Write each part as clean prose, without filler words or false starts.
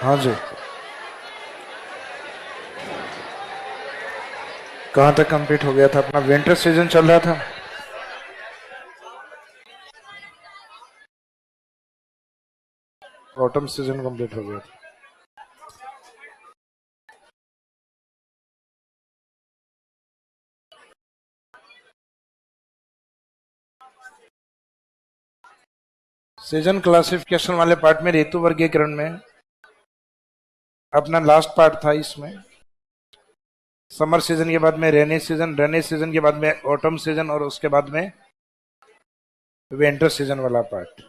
हाँ जी। कहाँ तक कंप्लीट हो गया था अपना? विंटर सीजन चल रहा था। ऑटम सीजन कंप्लीट हो गया था। सीजन क्लासिफिकेशन वाले पार्ट में ऋतु वर्गीकरण में अपना लास्ट पार्ट था। इसमें समर सीजन के बाद में रेनी सीजन के बाद में ऑटम सीजन और उसके बाद में विंटर सीजन वाला पार्ट।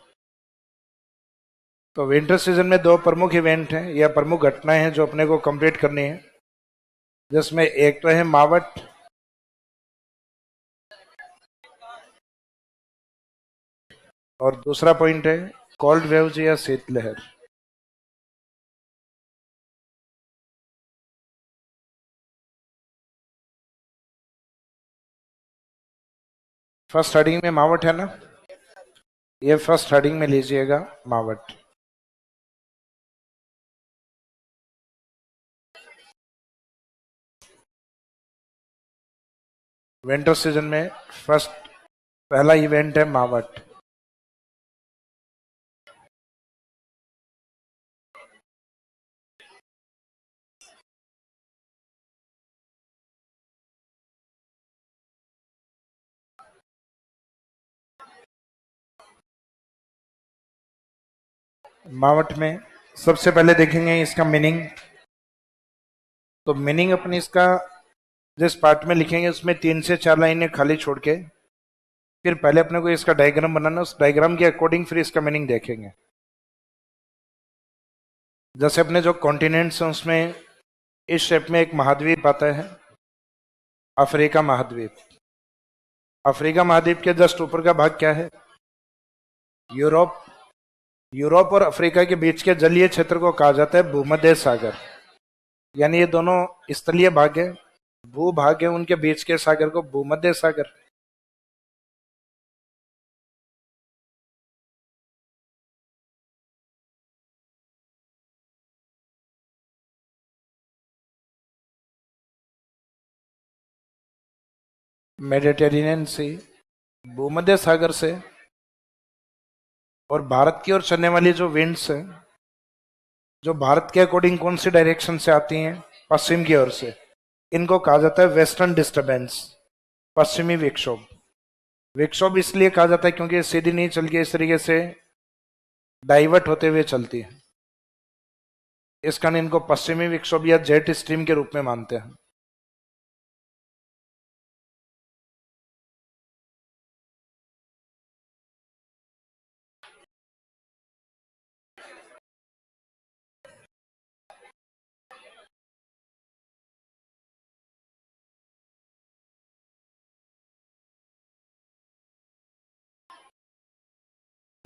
तो विंटर सीजन में दो प्रमुख इवेंट हैं या प्रमुख घटनाएं हैं जो अपने को कंप्लीट करनी है, जिसमें एक तो है मावट और दूसरा पॉइंट है कोल्ड वेव्स या शीतलहर। फर्स्ट हेडिंग में मावट है ना, ये फर्स्ट हेडिंग में लीजिएगा मावट। विंटर सीजन में फर्स्ट पहला इवेंट है मावट। मावट में सबसे पहले देखेंगे इसका मीनिंग। तो मीनिंग अपनी इसका जिस पार्ट में लिखेंगे उसमें 3 से 4 लाइनें खाली छोड़ के फिर पहले अपने को इसका डायग्राम बनाना, उस डायग्राम के अकॉर्डिंग फिर इसका मीनिंग देखेंगे। जैसे अपने जो कॉन्टिनेंट्स हैं उसमें इस शेप में एक महाद्वीप आता है, अफ्रीका महाद्वीप। अफ्रीका महाद्वीप के जस्ट ऊपर का भाग क्या है? यूरोप। यूरोप और अफ्रीका के बीच के जलीय क्षेत्र को कहा जाता है भूमध्य सागर। यानी ये दोनों स्थलीय भाग है, भूभाग है, उनके बीच के सागर को भूमध्य सागर। मेडिटेरेनियन सी भूमध्य सागर से और भारत की ओर चलने वाली जो विंड्स है, जो भारत के अकॉर्डिंग कौन सी डायरेक्शन से आती हैं? पश्चिम की ओर से। इनको कहा जाता है वेस्टर्न डिस्टर्बेंस, पश्चिमी विक्षोभ। विक्षोभ इसलिए कहा जाता है क्योंकि सीधी नहीं चल के इस तरीके से डाइवर्ट होते हुए चलती है, इस कारण इनको पश्चिमी विक्षोभ या जेट स्ट्रीम के रूप में मानते हैं।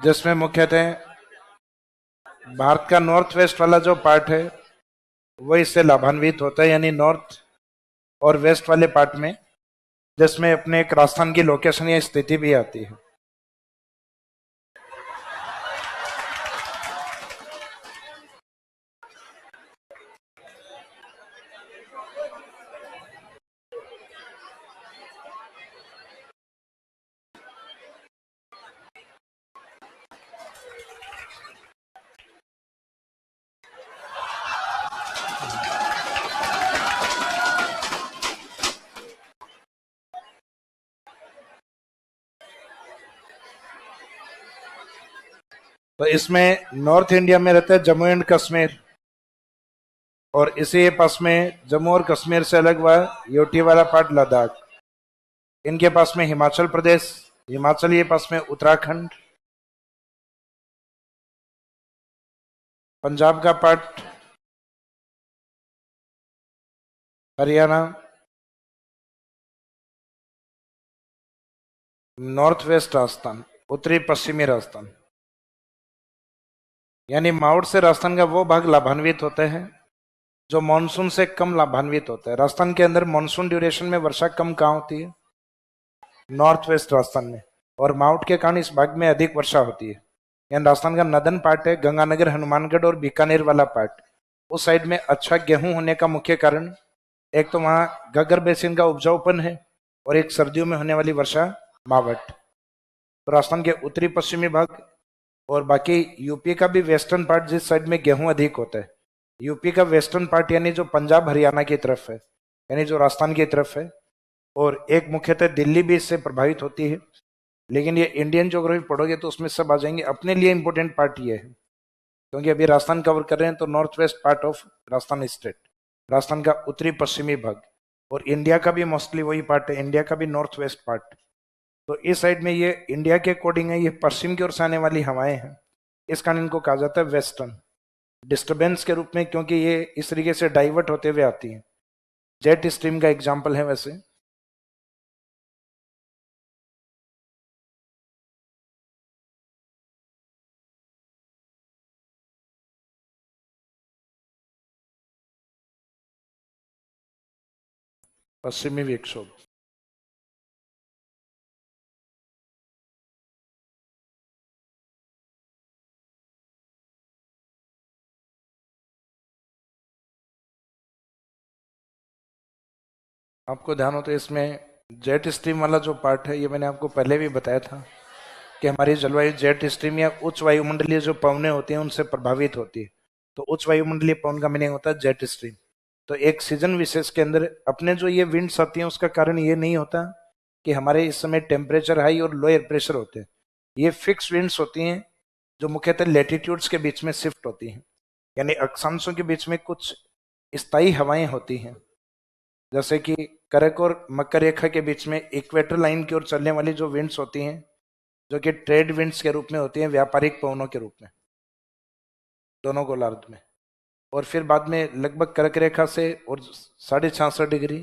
जिसमें मुख्यतः भारत का नॉर्थ वेस्ट वाला जो पार्ट है वो इससे लाभान्वित होता है, यानी नॉर्थ और वेस्ट वाले पार्ट में, जिसमें अपने एक राजस्थान की लोकेशन या स्थिति भी आती है। तो इसमें नॉर्थ इंडिया में रहता है जम्मू एंड कश्मीर, और इसी पास में जम्मू और कश्मीर से अलग हुआ यूटी वाला पार्ट लद्दाख। इनके पास में हिमाचल प्रदेश, हिमाचल ये पास में उत्तराखंड, पंजाब का part Haryana, north west Rajasthan, उत्तरी पश्चिमी राजस्थान। यानी माउट से राजस्थान का वो भाग लाभान्वित होते हैं जो मानसून से कम लाभान्वित होता है। राजस्थान के अंदर मानसून ड्यूरेशन में वर्षा कम कहाँ होती है? नॉर्थ वेस्ट राजस्थान में। और माउट के कारण इस भाग में अधिक वर्षा होती है। यानी राजस्थान का नदन पार्ट है गंगानगर, हनुमानगढ़ और बीकानेर वाला पार्ट, उस साइड में अच्छा गेहूं होने का मुख्य कारण एक तो वहां गगर बेसिन का उपजाऊपन है और एक सर्दियों में होने वाली वर्षा मावट। तो राजस्थान के उत्तरी पश्चिमी भाग और बाकी यूपी का भी वेस्टर्न पार्ट जिस साइड में गेहूं अधिक होता है, यूपी का वेस्टर्न पार्ट यानी जो पंजाब हरियाणा की तरफ है, यानी जो राजस्थान की तरफ है, और एक मुख्यतः दिल्ली भी इससे प्रभावित होती है। लेकिन ये इंडियन ज्योग्राफी पढ़ोगे तो उसमें सब आ जाएंगे। अपने लिए इंपॉर्टेंट पार्ट ये है क्योंकि अभी राजस्थान कवर कर रहे हैं, तो north west part of Rajasthan state, Rajasthan का उत्तरी पश्चिमी भाग, और इंडिया का भी मोस्टली वही पार्ट है, इंडिया का भी नॉर्थ वेस्ट पार्ट। तो इस साइड में ये इंडिया के अकॉर्डिंग है, ये पश्चिम की ओर से आने वाली हवाएं हैं, इस कारण इनको कहा जाता है वेस्टर्न डिस्टर्बेंस के रूप में, क्योंकि ये इस तरीके से डाइवर्ट होते हुए आती है। जेट स्ट्रीम का एग्जाम्पल है वैसे। पश्चिमी विक्षोभ, आपको ध्यान हो तो इसमें जेट स्ट्रीम वाला जो पार्ट है, ये मैंने आपको पहले भी बताया था कि हमारी जलवायु जेट स्ट्रीम या उच्च वायुमंडलीय जो पवनें होती हैं उनसे प्रभावित होती है। तो उच्च वायुमंडलीय पवन का मीनिंग होता है जेट स्ट्रीम। तो एक सीजन विशेष के अंदर अपने जो ये विंड्स आती हैं उसका कारण ये नहीं होता कि हमारे इस समय टेम्परेचर हाई और लो एयर प्रेशर होते हैं। ये फिक्स विंड्स होती हैं जो मुख्यतः लेटीट्यूड्स के बीच में शिफ्ट होती हैं, यानी अक्षांशों के बीच में कुछ स्थायी हवाएं होती हैं, जैसे कि करक और मकर रेखा के बीच में इक्वेटर लाइन की ओर चलने वाली जो विंड्स होती हैं, जो कि ट्रेड विंड्स के रूप में होती हैं, व्यापारिक पवनों के रूप में दोनों गोलार्ध में। और फिर बाद में लगभग कर्क रेखा से और 66.5 डिग्री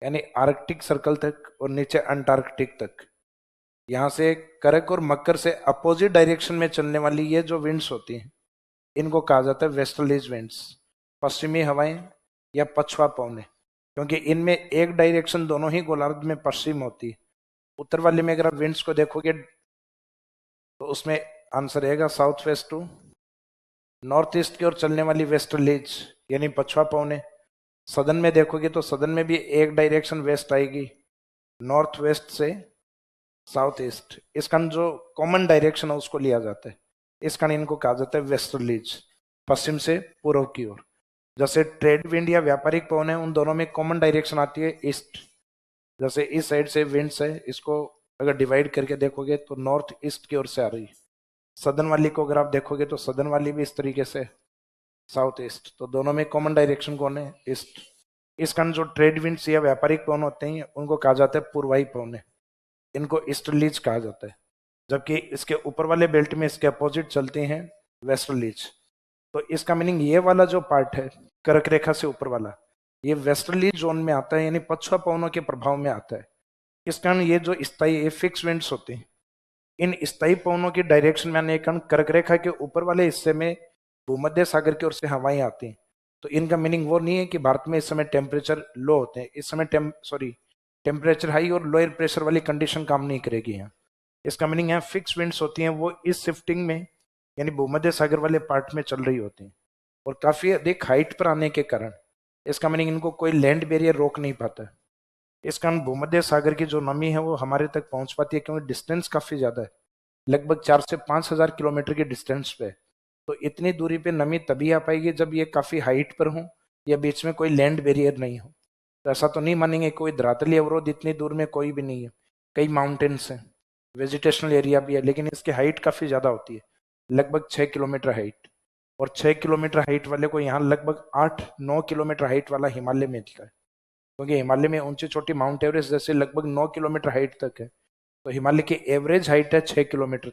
यानी आर्कटिक सर्कल तक और नीचे अंटार्कटिक तक, यहाँ से कर्क और मकर से अपोजिट डायरेक्शन में चलने वाली ये जो विंड्स होती हैं, इनको कहा जाता है वेस्टर्लीज विंड्स, पश्चिमी हवाएं या पछुआ पवने, क्योंकि इनमें एक डायरेक्शन दोनों ही गोलार्ध में पश्चिम होती है। उत्तर वाले में अगर आप विंड्स को देखोगे तो उसमें आंसर रहेगा south west to north east की ओर चलने वाली वेस्टर्लीज यानी पछुआ पवने। सदन में देखोगे तो सदन में भी एक डायरेक्शन वेस्ट आएगी, नॉर्थ वेस्ट से साउथ ईस्ट, इसका जो कॉमन डायरेक्शन है उसको लिया जाता है, इस कारण इनको कहा जाता है वेस्टर्लीज, पश्चिम से पूर्व की ओर। जैसे ट्रेड विंड या व्यापारिक पवन है, उन दोनों में कॉमन डायरेक्शन आती है ईस्ट। जैसे इस साइड से विंड्स है, इसको अगर डिवाइड करके देखोगे तो नॉर्थ ईस्ट की ओर से आ रही है। सदन वाली को अगर आप देखोगे तो सदन वाली भी इस तरीके से साउथ ईस्ट, तो दोनों में कॉमन डायरेक्शन कौन है? ईस्ट। इस कारण जो ट्रेड विंड्स या व्यापारिक पवन होते हैं उनको कहा जाता है पूर्वाई पवन, इनको ईस्टर्लीज कहा जाता है। जबकि इसके ऊपर वाले बेल्ट में इसके अपोजिट चलते हैं वेस्टर्लीज। तो इसका मीनिंग ये वाला जो पार्ट है कर्क रेखा से ऊपर वाला, ये वेस्टर्ली जोन में आता है, यानी पछुआ पवनों के प्रभाव में आता है। इस कारण ये जो स्थायी फिक्स विंड्स होते हैं, इन स्थायी पवनों की डायरेक्शन में आने के कारण कर्क रेखा के ऊपर वाले हिस्से में भूमध्य सागर की ओर से हवाएं आती हैं। तो इनका मीनिंग वो नहीं है कि भारत में इस समय टेम्परेचर लो होते हैं, इस समय टेम्परेचर हाई और लोअर प्रेशर वाली कंडीशन काम नहीं करेगी यहाँ। इसका मीनिंग है फिक्स विंड्स होती हैं, वो इस शिफ्टिंग में यानी भूमध्य सागर वाले पार्ट में चल रही होती हैं, और काफी अधिक हाइट पर आने के कारण इसका मीनिंग इनको कोई लैंड बैरियर रोक नहीं पाता। इस कारण भूमध्य सागर की जो नमी है वो हमारे तक पहुंच पाती है, क्योंकि डिस्टेंस काफी ज्यादा है, लगभग 4 से 5 हजार किलोमीटर की डिस्टेंस पे। तो इतनी दूरी पे नमी तभी आ पाएगी जब ये काफी हाइट पर हो या बीच में कोई लैंड बैरियर नहीं हो। तो ऐसा तो नहीं मानेंगे कोई धरातली अवरोध इतनी दूर में कोई भी नहीं है, कई माउंटेन्स हैं, वेजिटेशनल एरिया भी है, लेकिन इसकी हाइट काफी ज्यादा होती है, लगभग 6 किलोमीटर हाइट। और 6 किलोमीटर हाइट वाले को यहाँ लगभग 8-9 किलोमीटर हाइट वाला हिमालय मिलता है, क्योंकि हिमालय में ऊंची छोटी माउंट एवरेस्ट जैसे लगभग 9 किलोमीटर हाइट तक है, तो हिमालय की एवरेज हाइट है 6 किलोमीटर।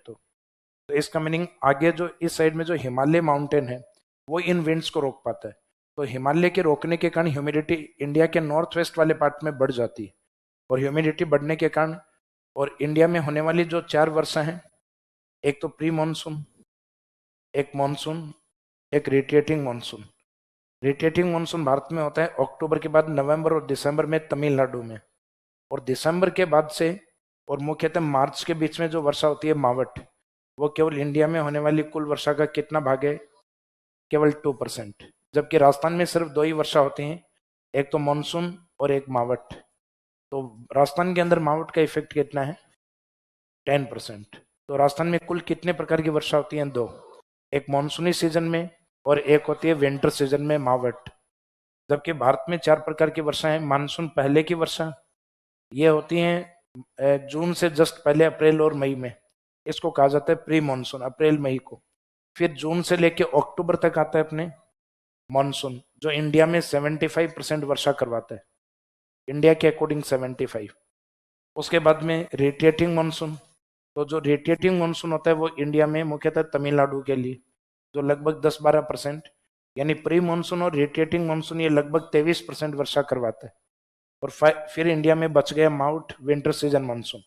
तो इसका मीनिंग आगे जो इस साइड में जो हिमालय माउंटेन है वो इन विंड्स को रोक पाता है। तो हिमालय के रोकने के कारण ह्यूमिडिटी इंडिया के नॉर्थ वेस्ट वाले पार्ट में बढ़ जाती है, और ह्यूमिडिटी बढ़ने के कारण और इंडिया में होने वाली जो 4 वर्षा हैं, एक तो प्री मानसून, एक मानसून, एक retreating monsoon. Retreating monsoon Bharat में होता है अक्टूबर के बाद नवंबर और दिसंबर में तमिलनाडु में, और दिसंबर के बाद से और मुख्यतः मार्च के बीच में जो वर्षा होती है मावट, वो केवल इंडिया में होने वाली कुल वर्षा का कितना भाग है? केवल 2%। जबकि राजस्थान में सिर्फ दो ही वर्षा होती हैं, एक तो मानसून और एक मावट। तो राजस्थान के अंदर मावट का इफेक्ट कितना है? 10%। तो राजस्थान में कुल कितने प्रकार की वर्षा होती है? दो, एक मानसूनी सीजन में और एक होती है विंटर सीजन में मावट। जबकि भारत में चार प्रकार की वर्षा है। मानसून पहले की वर्षा, ये होती है जून से जस्ट पहले, अप्रैल और मई में, इसको कहा जाता है प्री मानसून, अप्रैल मई को। फिर जून से लेके अक्टूबर तक आता है अपने मानसून, जो इंडिया में 75% वर्षा करवाता है, इंडिया के अकॉर्डिंग 75। उसके बाद में रेडिएटिंग मानसून। तो जो रेडिएटिंग मानसून होता है वो इंडिया में मुख्यतः तमिलनाडु के लिए, जो लगभग 10-12%, यानी प्री मानसून और रेडिएटिंग मानसून ये लगभग 23% वर्षा करवाता है। और फिर इंडिया में बच गया माउट विंटर सीजन मानसून।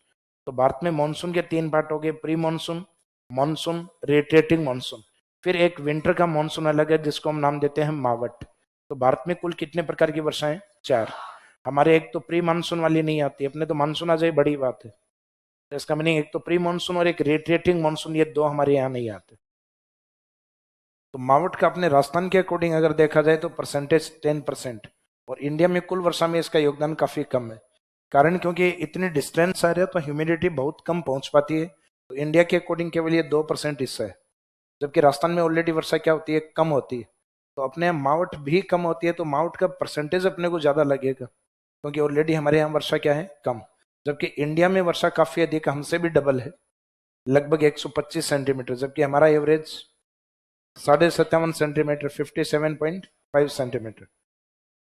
तो भारत में मानसून के तीन पार्ट हो गए, pre monsoon, monsoon, radiating monsoon. फिर एक विंटर का मानसून अलग है जिसको हम नाम देते हैं मावट। तो भारत में कुल कितने प्रकार की वर्षाएं? चार। हमारे एक तो प्री मानसून वाली नहीं आती, अपने तो मानसून आ जाए बड़ी बात है। तो इसका मीनिंग एक तो प्री मानसून और एक रेडिएटिंग मानसून, ये दो हमारे यहाँ नहीं आते। तो मावट का अपने राजस्थान के अकॉर्डिंग अगर देखा जाए तो परसेंटेज 10%, और इंडिया में कुल वर्षा में इसका योगदान काफी कम है। कारण क्योंकि इतनी डिस्टेंस आ रहे हैं तो ह्यूमिडिटी बहुत कम पहुंच पाती है। तो इंडिया के अकॉर्डिंग केवल ये 2% हिस्सा है, जबकि राजस्थान में ऑलरेडी वर्षा क्या होती है? कम होती है। तो अपने यहाँ मावट भी कम होती है, तो मावट का परसेंटेज अपने को ज्यादा लगेगा, क्योंकि ऑलरेडी हमारे यहाँ वर्षा क्या है? कम। जबकि इंडिया में वर्षा काफी अधिक, हमसे भी डबल है, लगभग 125 सेंटीमीटर, जबकि हमारा एवरेज 57.5 सेंटीमीटर, 57.5 सेंटीमीटर।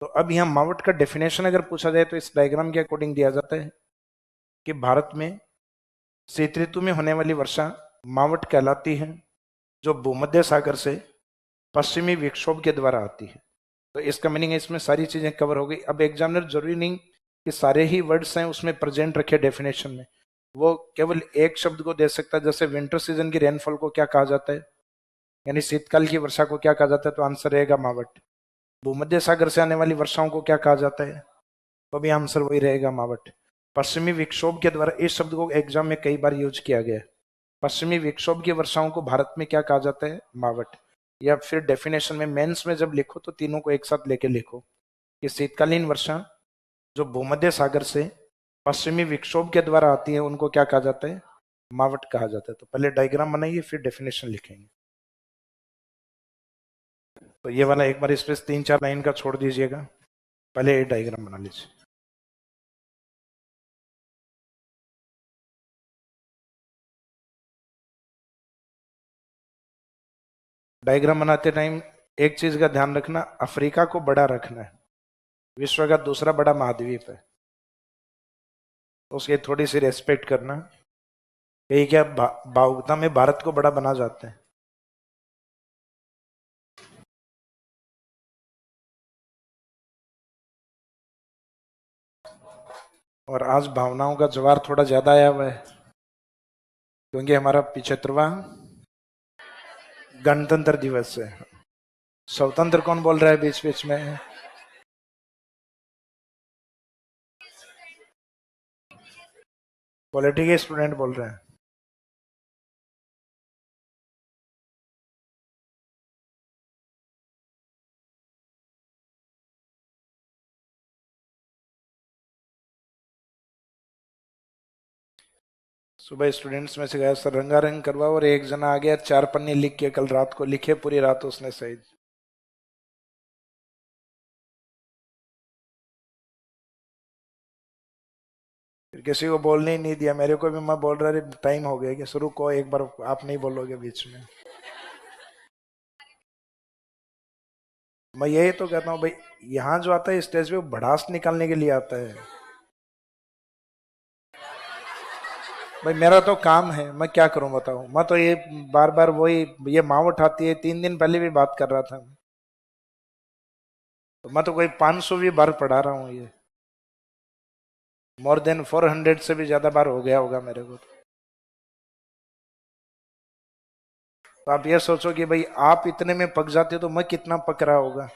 तो अब यहाँ मावट का डेफिनेशन अगर पूछा जाए तो इस डायग्राम के अकॉर्डिंग दिया जाता है कि भारत में शीत ऋतु में होने वाली वर्षा मावट कहलाती है, जो भूमध्य सागर से पश्चिमी विक्षोभ के द्वारा आती है। तो इसका मीनिंग है इसमें सारी चीजें कवर हो गई। अब एग्जामिनर जरूरी नहीं कि सारे ही वर्ड्स हैं उसमें प्रेजेंट रखे डेफिनेशन में, वो केवल एक शब्द को दे सकता है। जैसे विंटर सीजन की रेनफॉल को क्या कहा जाता है, यानी शीतकाल की वर्षा को क्या कहा जाता है? तो आंसर रहेगा मावट। भूमध्य सागर से आने वाली वर्षाओं को क्या कहा जाता है? तो भी आंसर वही रहेगा, मावट। पश्चिमी विक्षोभ के द्वारा, इस शब्द को एग्जाम में कई बार यूज किया गया है। पश्चिमी विक्षोभ की वर्षाओं को भारत में क्या कहा जाता है? मावट। या फिर डेफिनेशन में मेंस में जब लिखो तो तीनों को एक साथ लेके लिखो कि शीतकालीन वर्षा जो भूमध्य सागर से पश्चिमी विक्षोभ के द्वारा आती है उनको क्या कहा जाता है? मावट कहा जाता है। तो पहले डायग्राम बनाइए फिर डेफिनेशन लिखेंगे। तो ये वाला एक बार इस पे 3-4 लाइन का छोड़ दीजिएगा, पहले ये डायग्राम बना लीजिए। डायग्राम बनाते टाइम एक चीज का ध्यान रखना, अफ्रीका को बड़ा रखना है, विश्व का दूसरा बड़ा महाद्वीप है, तो उसकी थोड़ी सी रेस्पेक्ट करना। कहीं क्या भावुकता में भारत को बड़ा बना जाते हैं। और आज भावनाओं का ज्वार थोड़ा ज्यादा आया हुआ है, क्योंकि हमारा 75वां गणतंत्र दिवस है। स्वतंत्र कौन बोल रहा है बीच बीच में? पॉलिटी के स्टूडेंट बोल रहे हैं। सुबह स्टूडेंट्स में से गया सर रंगारंग करवाओ, और एक जना आ गया 4 पन्ने लिख के, कल रात को लिखे, पूरी रात उसने सही। फिर किसी को बोलने ही नहीं दिया, मेरे को भी मैं बोल रहा था टाइम हो गया कि शुरू को एक बार आप नहीं बोलोगे बीच में। मैं यही तो कहता हूँ भाई, यहाँ जो आता है स्टेज पे वो भड़ास निकालने के लिए आता है। भाई मेरा तो काम है, मैं क्या करूं बताओ। मैं तो ये बार बार वही, ये माँ उठाती है, 3 दिन पहले भी बात कर रहा था मैं। तो मैं तो कोई 500वीं बार पढ़ा रहा हूँ ये, मोर देन 400 से भी ज्यादा बार हो गया होगा मेरे को। तो आप ये सोचो कि भाई आप इतने में पक जाते हो तो मैं कितना पक रहा होगा,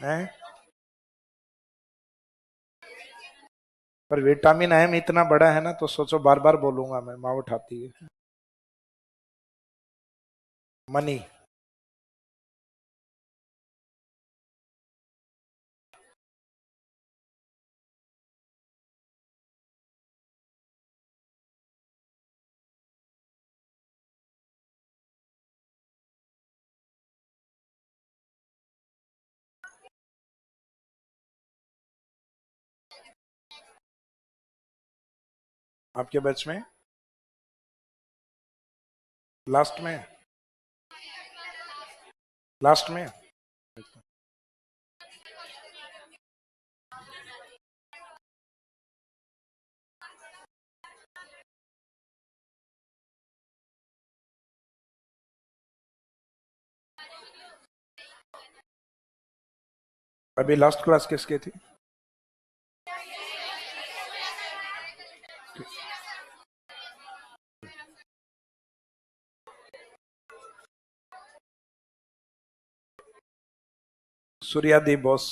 हैं? पर विटामिन एम इतना बड़ा है ना, तो सोचो बार बार बोलूंगा मैं, माँ उठाती है। मनी। आपके बैच में लास्ट में, लास्ट में। अभी लास्ट क्लास किसकी थी? सूर्यादी बोस।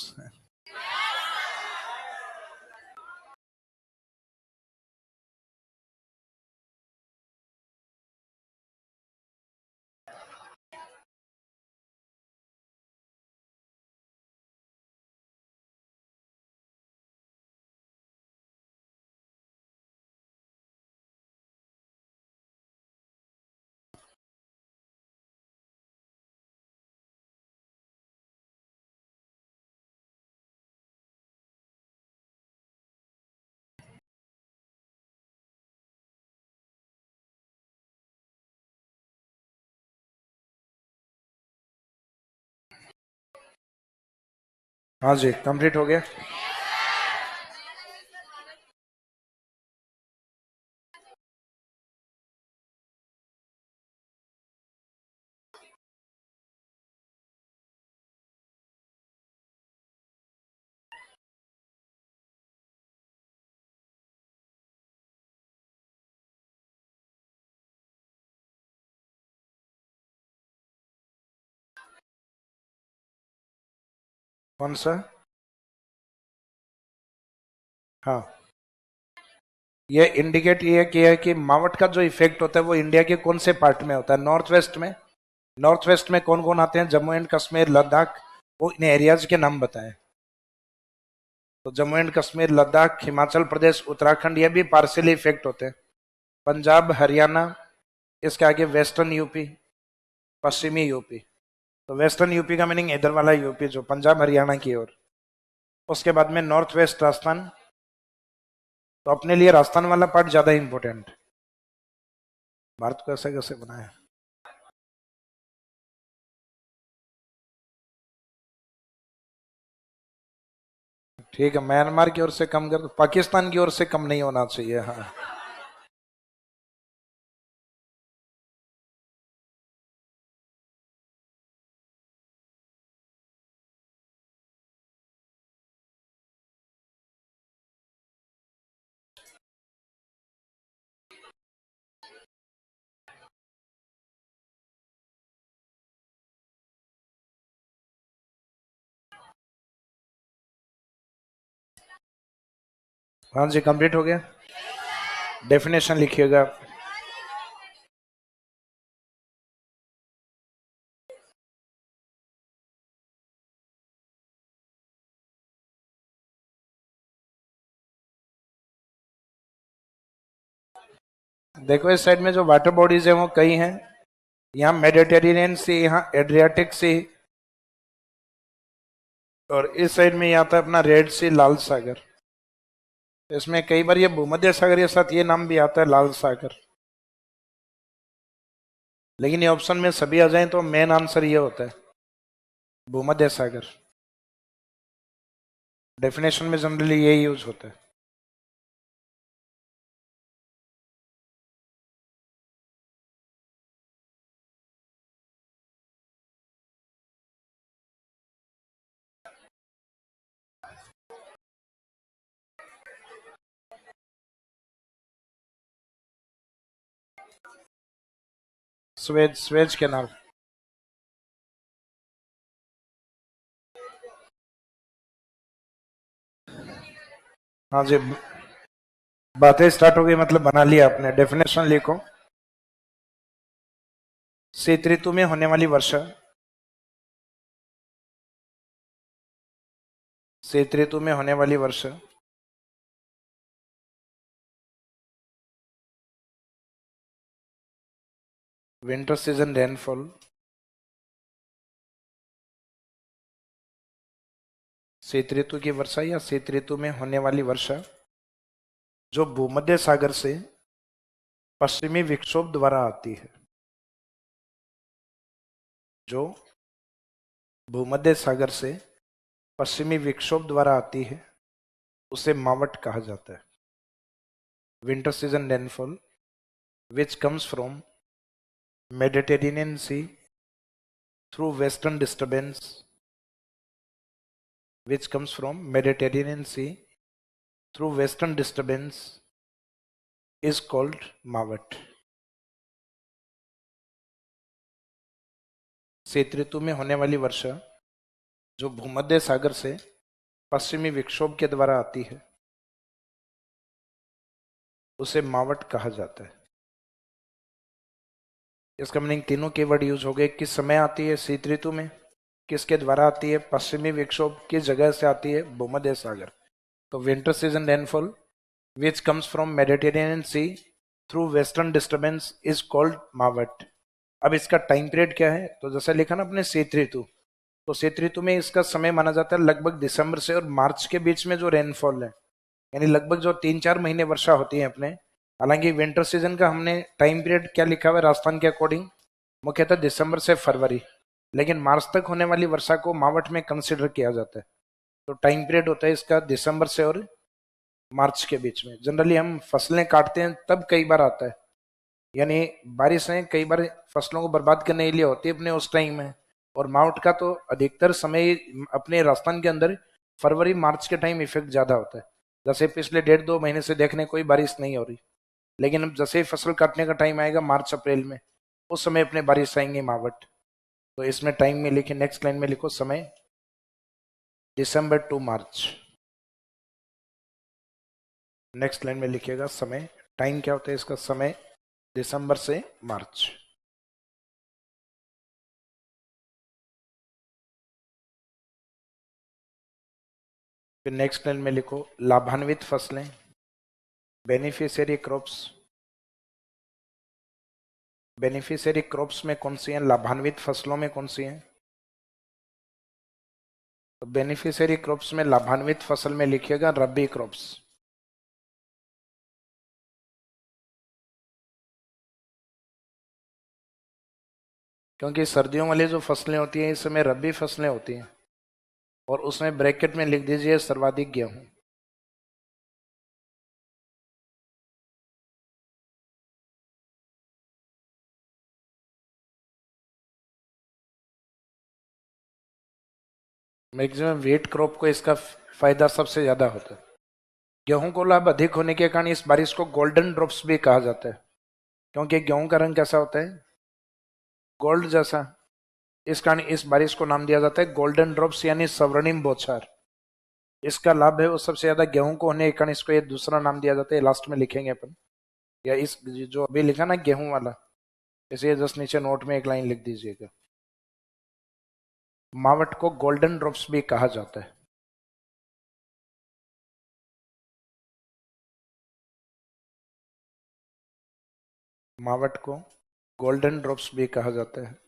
हाँ जी, कंप्लीट हो गया। कौन सा? हाँ, ये इंडिकेट ये किया है कि मावट का जो इफेक्ट होता है वो इंडिया के कौन से पार्ट में होता है? नॉर्थ वेस्ट में। नॉर्थ वेस्ट में कौन कौन आते हैं? जम्मू एंड कश्मीर, लद्दाख। वो इन एरियाज के नाम बताएं। तो जम्मू एंड कश्मीर, लद्दाख, हिमाचल प्रदेश, उत्तराखंड, ये भी पार्शियली इफेक्ट होते हैं। पंजाब, हरियाणा, इसके आगे वेस्टर्न यूपी, पश्चिमी यूपी। तो वेस्टर्न यूपी का मीनिंग इधर वाला यूपी जो पंजाब हरियाणा की ओर। उसके बाद में नॉर्थ वेस्ट राजस्थान। तो अपने लिए राजस्थान वाला पार्ट ज्यादा इंपॉर्टेंट। भारत को ऐसे कैसे बनाया? ठीक है, म्यांमार की ओर से कम कर दो, पाकिस्तान की ओर से कम नहीं होना चाहिए। हाँ, हाँ जी, कंप्लीट हो गया। डेफिनेशन लिखिएगा। देखो इस साइड में जो वाटर बॉडीज है वो कई हैं। यहाँ मेडिटेरेनियन सी, यहाँ एड्रियाटिक सी, और इस साइड में यहाँ था अपना रेड सी, लाल सागर। इसमें कई बार ये भूमध्य सागर के साथ ये नाम भी आता है, लाल सागर। लेकिन ये ऑप्शन में सभी आ जाए तो मेन आंसर ये होता है, भूमध्य सागर। डेफिनेशन में जनरली यही यूज होता है। Suez, Suez canal. हाँ जी, बातें स्टार्ट हो गई मतलब बना लिया आपने। डेफिनेशन लिखो। शीत ऋतु में होने वाली वर्षा। शीत ऋतु में होने वाली वर्षा। Winter season rainfall. शीत ऋतु की वर्षा या शीत ऋतु में होने वाली वर्षा। जो भूमध्य सागर से पश्चिमी विक्षोभ द्वारा आती है, जो भूमध्य सागर से पश्चिमी विक्षोभ द्वारा आती है, उसे मावट कहा जाता है। Winter season rainfall which comes from Mediterranean sea through western disturbance, which comes from Mediterranean Sea through western disturbance is called मावट। शीत ऋतु में होने वाली वर्षा जो भूमध्य सागर से पश्चिमी विक्षोभ के द्वारा आती है, उसे मावट कहा जाता है। इसका मीनिंग तीनों कीवर्ड यूज हो गए। किस समय आती है? शीत ऋतु में। किसके द्वारा आती है? पश्चिमी विक्षोभ। किस जगह से आती है? भूमध्य सागर। तो winter season rainfall which comes from Mediterranean sea through western disturbance is called Mawat. अब इसका टाइम पीरियड क्या है? तो जैसा लिखा ना अपने शीत ऋतु, तो शीत ऋतु में इसका समय माना जाता है लगभग दिसंबर से और मार्च के बीच में जो रेनफॉल है, यानी लगभग जो 3-4 महीने वर्षा होती है अपने। हालांकि विंटर सीजन का हमने टाइम पीरियड क्या लिखा हुआ है राजस्थान के अकॉर्डिंग, मुख्यतः दिसंबर से फरवरी, लेकिन मार्च तक होने वाली वर्षा को मावट में कंसिडर किया जाता है। तो टाइम पीरियड होता है इसका दिसंबर से और मार्च के बीच में। जनरली हम फसलें काटते हैं तब कई बार आता है, यानी बारिशें कई बार फसलों को बर्बाद करने के लिए होती है अपने उस टाइम में। और मावट का तो अधिकतर समय अपने राजस्थान के अंदर फरवरी मार्च के टाइम इफेक्ट ज्यादा होता है। जैसे पिछले 1.5-2 महीने से देखने कोई बारिश नहीं हो रही, लेकिन अब जैसे ही फसल काटने का टाइम आएगा मार्च अप्रैल में, उस समय अपने बारिश आएंगे मावट। तो इसमें टाइम में लिखे, नेक्स्ट लाइन में लिखो समय दिसंबर टू मार्च। नेक्स्ट लाइन में लिखिएगा समय, टाइम क्या होता है इसका? समय दिसंबर से मार्च। फिर नेक्स्ट लाइन में लिखो लाभान्वित फसलें, बेनिफिशियरी क्रॉप्स। बेनिफिशियरी क्रॉप्स में कौन सी हैं? लाभान्वित फसलों में कौन सी हैं? तो बेनिफिशियरी क्रॉप्स में लाभान्वित फसल में लिखिएगा रबी क्रॉप्स। क्योंकि सर्दियों वाली जो फसलें होती हैं इस समय रबी फसलें होती हैं, और उसमें ब्रैकेट में लिख दीजिए सर्वाधिक गेहूं। मैक्सिमम वेट क्रॉप को इसका फायदा सबसे ज्यादा होता है। गेहूं को लाभ अधिक होने के कारण इस बारिश को गोल्डन ड्रॉप्स भी कहा जाता है, क्योंकि गेहूं का रंग कैसा होता है? गोल्ड जैसा। इस कारण इस बारिश को नाम दिया जाता है गोल्डन ड्रॉप्स, यानी स्वर्णिम बौछार। इसका लाभ है वो सबसे ज्यादा गेहूं को होने के कारण इसको ये दूसरा नाम दिया जाता है। लास्ट में लिखेंगे अपन, या इस जो अभी लिखा ना गेहूं वाला, इसे जस्ट नीचे नोट में एक लाइन लिख दीजिएगा। मावट को गोल्डन ड्रॉप्स भी कहा जाता है। मावट को गोल्डन ड्रॉप्स भी कहा जाता है।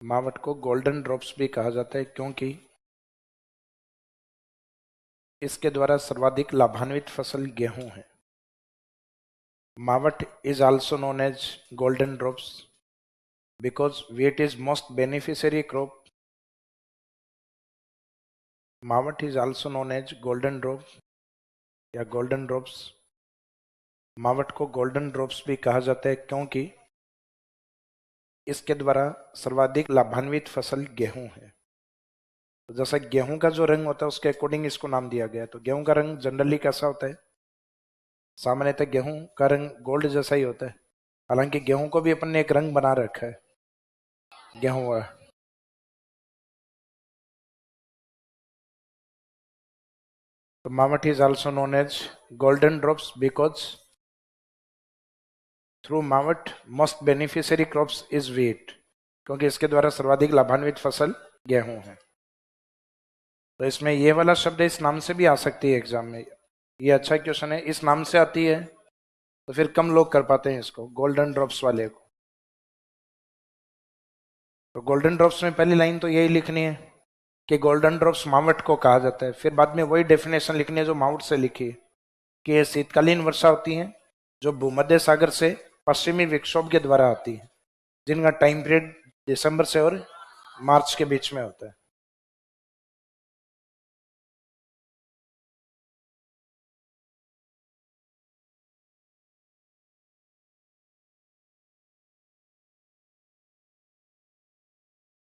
मावट को गोल्डन ड्रॉप्स भी कहा जाता है क्योंकि इसके द्वारा सर्वाधिक लाभान्वित फसल गेहूं है। मावट is also known as golden drops because wheat is most beneficiary crop. मावट is also known as golden drop या golden drops। मावट को गोल्डन ड्रॉप्स भी कहा जाता है क्योंकि इसके द्वारा सर्वाधिक लाभान्वित फसल गेहूं है। तो जैसा गेहूं का जो रंग होता है उसके अकॉर्डिंग इसको नाम दिया गया है। तो गेहूं का रंग जनरली कैसा होता है? सामान्यतः गेहूं का रंग गोल्ड जैसा ही होता है। हालांकि गेहूं को भी अपन ने एक रंग बना रखा है गेहूं का। तो मावट is also known as golden drops because through मावट most beneficiary crops is wheat, क्योंकि इसके द्वारा सर्वाधिक लाभान्वित फसल गेहूं है। तो इसमें ये वाला शब्द इस नाम से भी आ सकती है एग्जाम में। ये अच्छा क्वेश्चन है, इस नाम से आती है तो फिर कम लोग कर पाते हैं इसको, गोल्डन ड्रॉप्स वाले को। तो गोल्डन ड्रॉप्स में पहली लाइन तो यही लिखनी है कि गोल्डन ड्रॉप्स मावट को कहा जाता है। फिर बाद में वही डेफिनेशन लिखनी है जो माउट से लिखी है कि ये शीतकालीन वर्षा होती है जो भूमध्य सागर से पश्चिमी विक्षोभ के द्वारा आती है, जिनका टाइम पीरियड दिसंबर से और मार्च के बीच में होता है।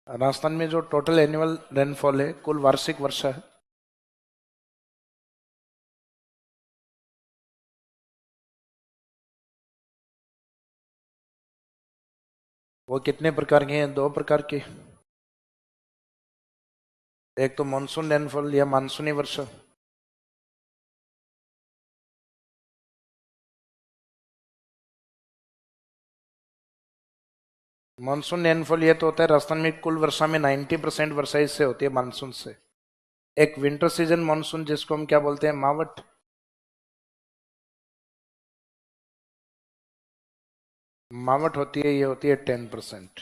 राजस्थान में जो टोटल एनुअल रेनफॉल है, कुल वार्षिक वर्षा है, वो कितने प्रकार के हैं? दो प्रकार के। एक तो मानसून रेनफॉल या मानसूनी वर्षा, मानसून रेनफॉल ये तो होता है राजस्थान में कुल वर्षा में 90% वर्षा इससे होती है, मानसून से। एक विंटर सीजन मानसून जिसको हम क्या बोलते हैं, मावट। मावट होती है, ये होती है 10%।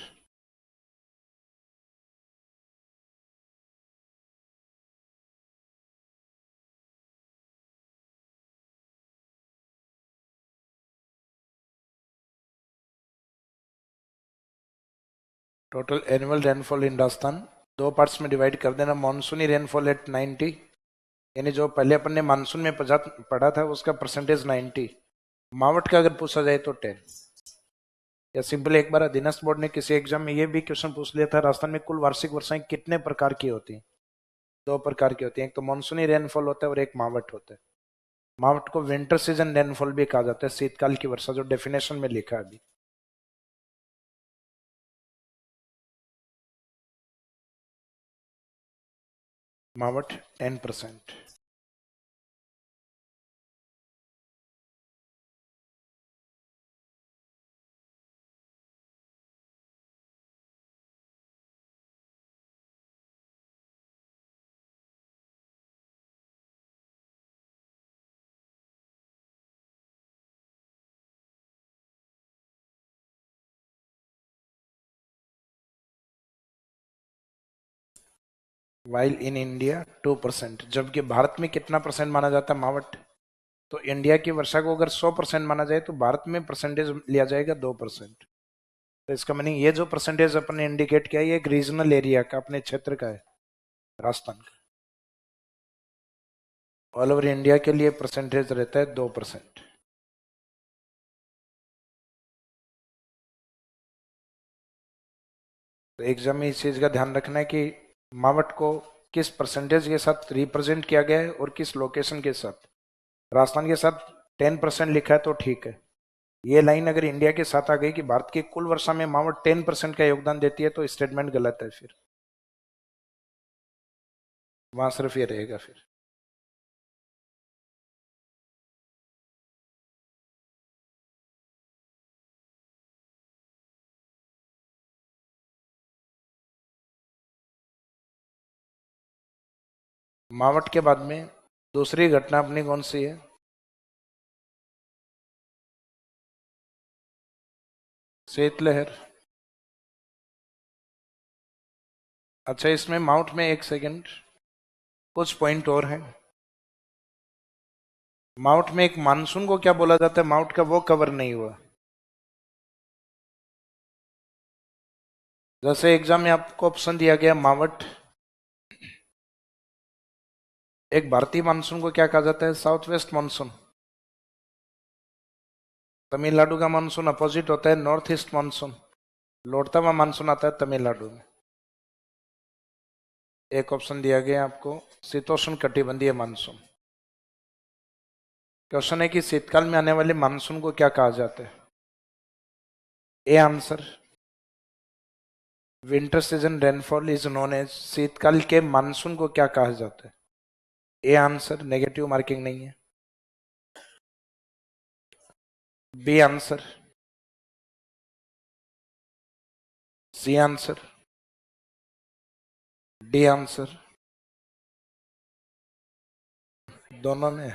Total annual rainfall in Rajasthan दो पार्ट्स में डिवाइड कर देना। मानसूनी रेनफॉल एट 90, यानी जो पहले अपन ने मानसून में पढ़ा था उसका परसेंटेज 90। मावट का अगर पूछा जाए तो 10। या सिंपल एक बार अधीनस्थ बोर्ड ने किसी एग्जाम में ये भी क्वेश्चन पूछ लिया था, राजस्थान में कुल वार्षिक वर्षाएं कितने प्रकार की होती हैं? दो प्रकार की होती हैं, एक तो मानसूनी रेनफॉल होता है और एक मावट होता है। मावट को विंटर सीजन रेनफॉल भी कहा जाता है, शीतकाल की वर्षा, जो डेफिनेशन में लिखा है अभी। मावट 10%। वाइल इन इंडिया 2%, जबकि भारत में कितना परसेंट माना जाता है मावट? तो इंडिया की वर्षा को अगर 100% माना जाए तो भारत में परसेंटेज लिया जाएगा 2%। तो इसका मीनिंग ये जो परसेंटेज अपन ने इंडिकेट किया ये एक रीजनल एरिया का, अपने क्षेत्र का है, राजस्थान का। ऑल ओवर इंडिया के लिए परसेंटेज रहता है 2%। तो एग्जाम में इस चीज का ध्यान रखना है कि मावट को किस परसेंटेज के साथ रिप्रेजेंट किया गया है और किस लोकेशन के साथ। राजस्थान के साथ 10% लिखा है तो ठीक है। ये लाइन अगर इंडिया के साथ आ गई कि भारत की कुल वर्षा में मावट 10% का योगदान देती है तो स्टेटमेंट गलत है, फिर वहां सिर्फ ये रहेगा। फिर मावट के बाद में दूसरी घटना अपनी कौन सी है? शीतलहर। अच्छा, इसमें माउंट में एक सेकंड, कुछ पॉइंट और हैं। माउंट में एक मानसून को क्या बोला जाता है माउंट का, वो कवर नहीं हुआ। जैसे एग्जाम में आपको ऑप्शन दिया गया मावट, एक भारतीय मानसून को क्या कहा जाता है, साउथ वेस्ट मानसून। तमिलनाडु का मानसून अपोजिट होता है नॉर्थ ईस्ट मानसून, लौटता हुआ मानसून आता है तमिलनाडु में। एक ऑप्शन दिया गया आपको शीतोष्ण कटिबंधीय मानसून। क्वेश्चन है कि शीतकाल में आने वाले मानसून को क्या कहा जाता है? A answer, winter season rainfall is known as, शीतकाल के मानसून को क्या कहा जाता है? ए आंसर, नेगेटिव मार्किंग नहीं है। B answer, C answer, D answer, दोनों में।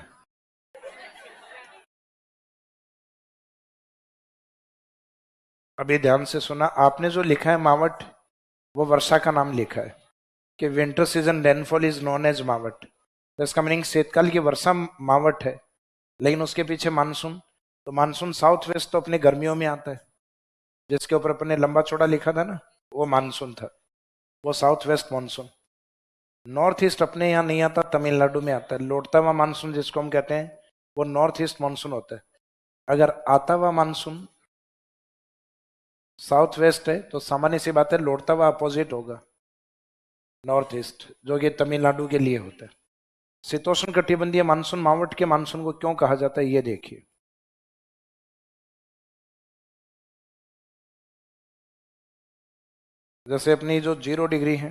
अभी ध्यान से सुना, आपने जो लिखा है मावट, वो वर्षा का नाम लिखा है कि winter season rainfall is known as Mawat, तो इसका मीनिंग शीतकाल की वर्षा मावट है। लेकिन उसके पीछे मानसून, तो मानसून साउथ वेस्ट तो अपने गर्मियों में आता है, जिसके ऊपर अपने लंबा चौड़ा लिखा था ना, वो मानसून था, वो south west monsoon. North east अपने यहाँ नहीं आता, तमिलनाडु में आता है। लौटता हुआ मानसून जिसको हम कहते हैं, वो नॉर्थ ईस्ट मानसून होता है। अगर आता हुआ मानसून साउथ वेस्ट है तो सामान्य सी बात है, लौटता हुआ अपोजिट होगा, नॉर्थ ईस्ट, जो कि तमिलनाडु के लिए होता है। शीतोष्ण कटिबंधीय मानसून मावट के मानसून को क्यों कहा जाता है, ये देखिए। जैसे अपनी जो 0 डिग्री है,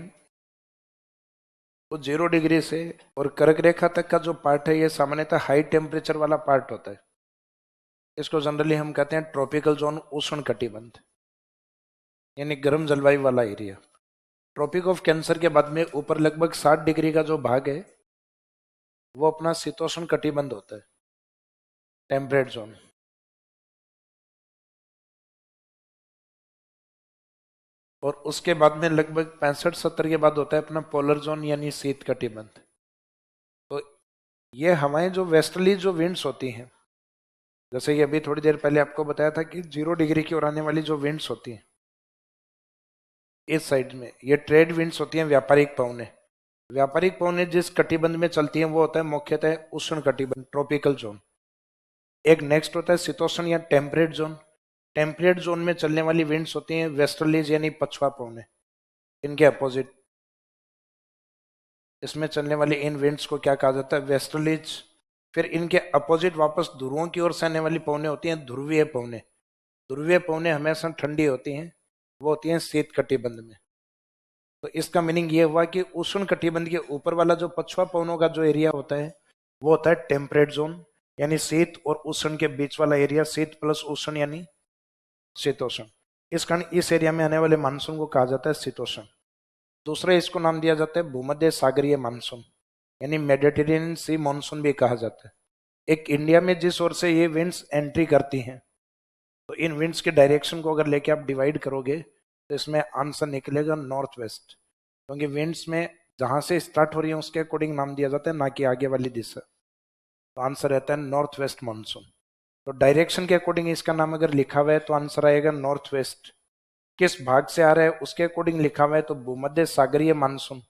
वो 0 डिग्री से और कर्क रेखा तक का जो पार्ट है, ये सामान्यतः हाई टेम्परेचर वाला पार्ट होता है। इसको जनरली हम कहते हैं ट्रॉपिकल जोन, उष्ण कटिबंध, यानी गर्म जलवायु वाला एरिया। ट्रॉपिक ऑफ कैंसर के बाद में ऊपर लगभग 60 डिग्री का जो भाग है, वो अपना शीतोष्ण कटिबंध होता है, टेम्परेट जोन। और उसके बाद में लगभग 65-70 के बाद होता है अपना पोलर जोन, यानी शीत कटिबंध। तो ये हवाएं जो वेस्टर्ली जो विंड्स होती हैं, जैसे कि अभी थोड़ी देर पहले आपको बताया था कि 0 डिग्री की ओर आने वाली जो विंड्स होती हैं इस साइड में, ये ट्रेड विंड्स होती हैं, व्यापारिक पवनें। व्यापारिक पवनें जिस कटिबंध में चलती हैं वो होता है मुख्यतः उष्ण कटिबंध, ट्रॉपिकल जोन। एक नेक्स्ट होता है शीतोष्ण या टेम्परेट जोन। टेम्परेट जोन में चलने वाली विंड्स होती हैं वेस्टर्लीज, यानी पछुआ पवनें, इनके अपोजिट। इसमें चलने वाली इन विंड्स को क्या कहा जाता है, वेस्टर्लीज। फिर इनके अपोजिट वापस ध्रुवों की ओर से आने वाली पवनें होती हैं ध्रुवीय पवनें। ध्रुवीय पवनें हमेशा ठंडी होती हैं, वो होती हैं शीत कटिबंध में। तो इसका मीनिंग ये हुआ कि उष्ण कटिबंध के ऊपर वाला जो पछुआ पवनों का जो एरिया होता है, वो होता है टेम्परेट जोन, यानी शीत और उष्ण के बीच वाला एरिया, शीत प्लस उष्ण यानी शीतोष्ण। इस कारण इस एरिया में आने वाले मानसून को कहा जाता है शीतोष्ण। दूसरा इसको नाम दिया जाता है भूमध्य सागरीय मानसून, यानी मेडिटेरेनियन सी मानसून भी कहा जाता है। एक इंडिया में जिस ओर से ये विंड्स एंट्री करती हैं, तो इन विंड्स के डायरेक्शन को अगर लेके आप डिवाइड करोगे, तो इसमें आंसर निकलेगा नॉर्थ वेस्ट। क्योंकि विंड्स में जहां से स्टार्ट हो रही है उसके अकॉर्डिंग नाम दिया जाता है, ना कि आगे वाली दिशा। तो आंसर रहता है नॉर्थ वेस्ट मानसून। तो डायरेक्शन के अकॉर्डिंग इसका नाम अगर लिखा हुआ है तो आंसर आएगा नॉर्थ वेस्ट। किस भाग से आ रहा है उसके अकॉर्डिंग लिखा हुआ है तो भूमध्य सागरीय मानसून।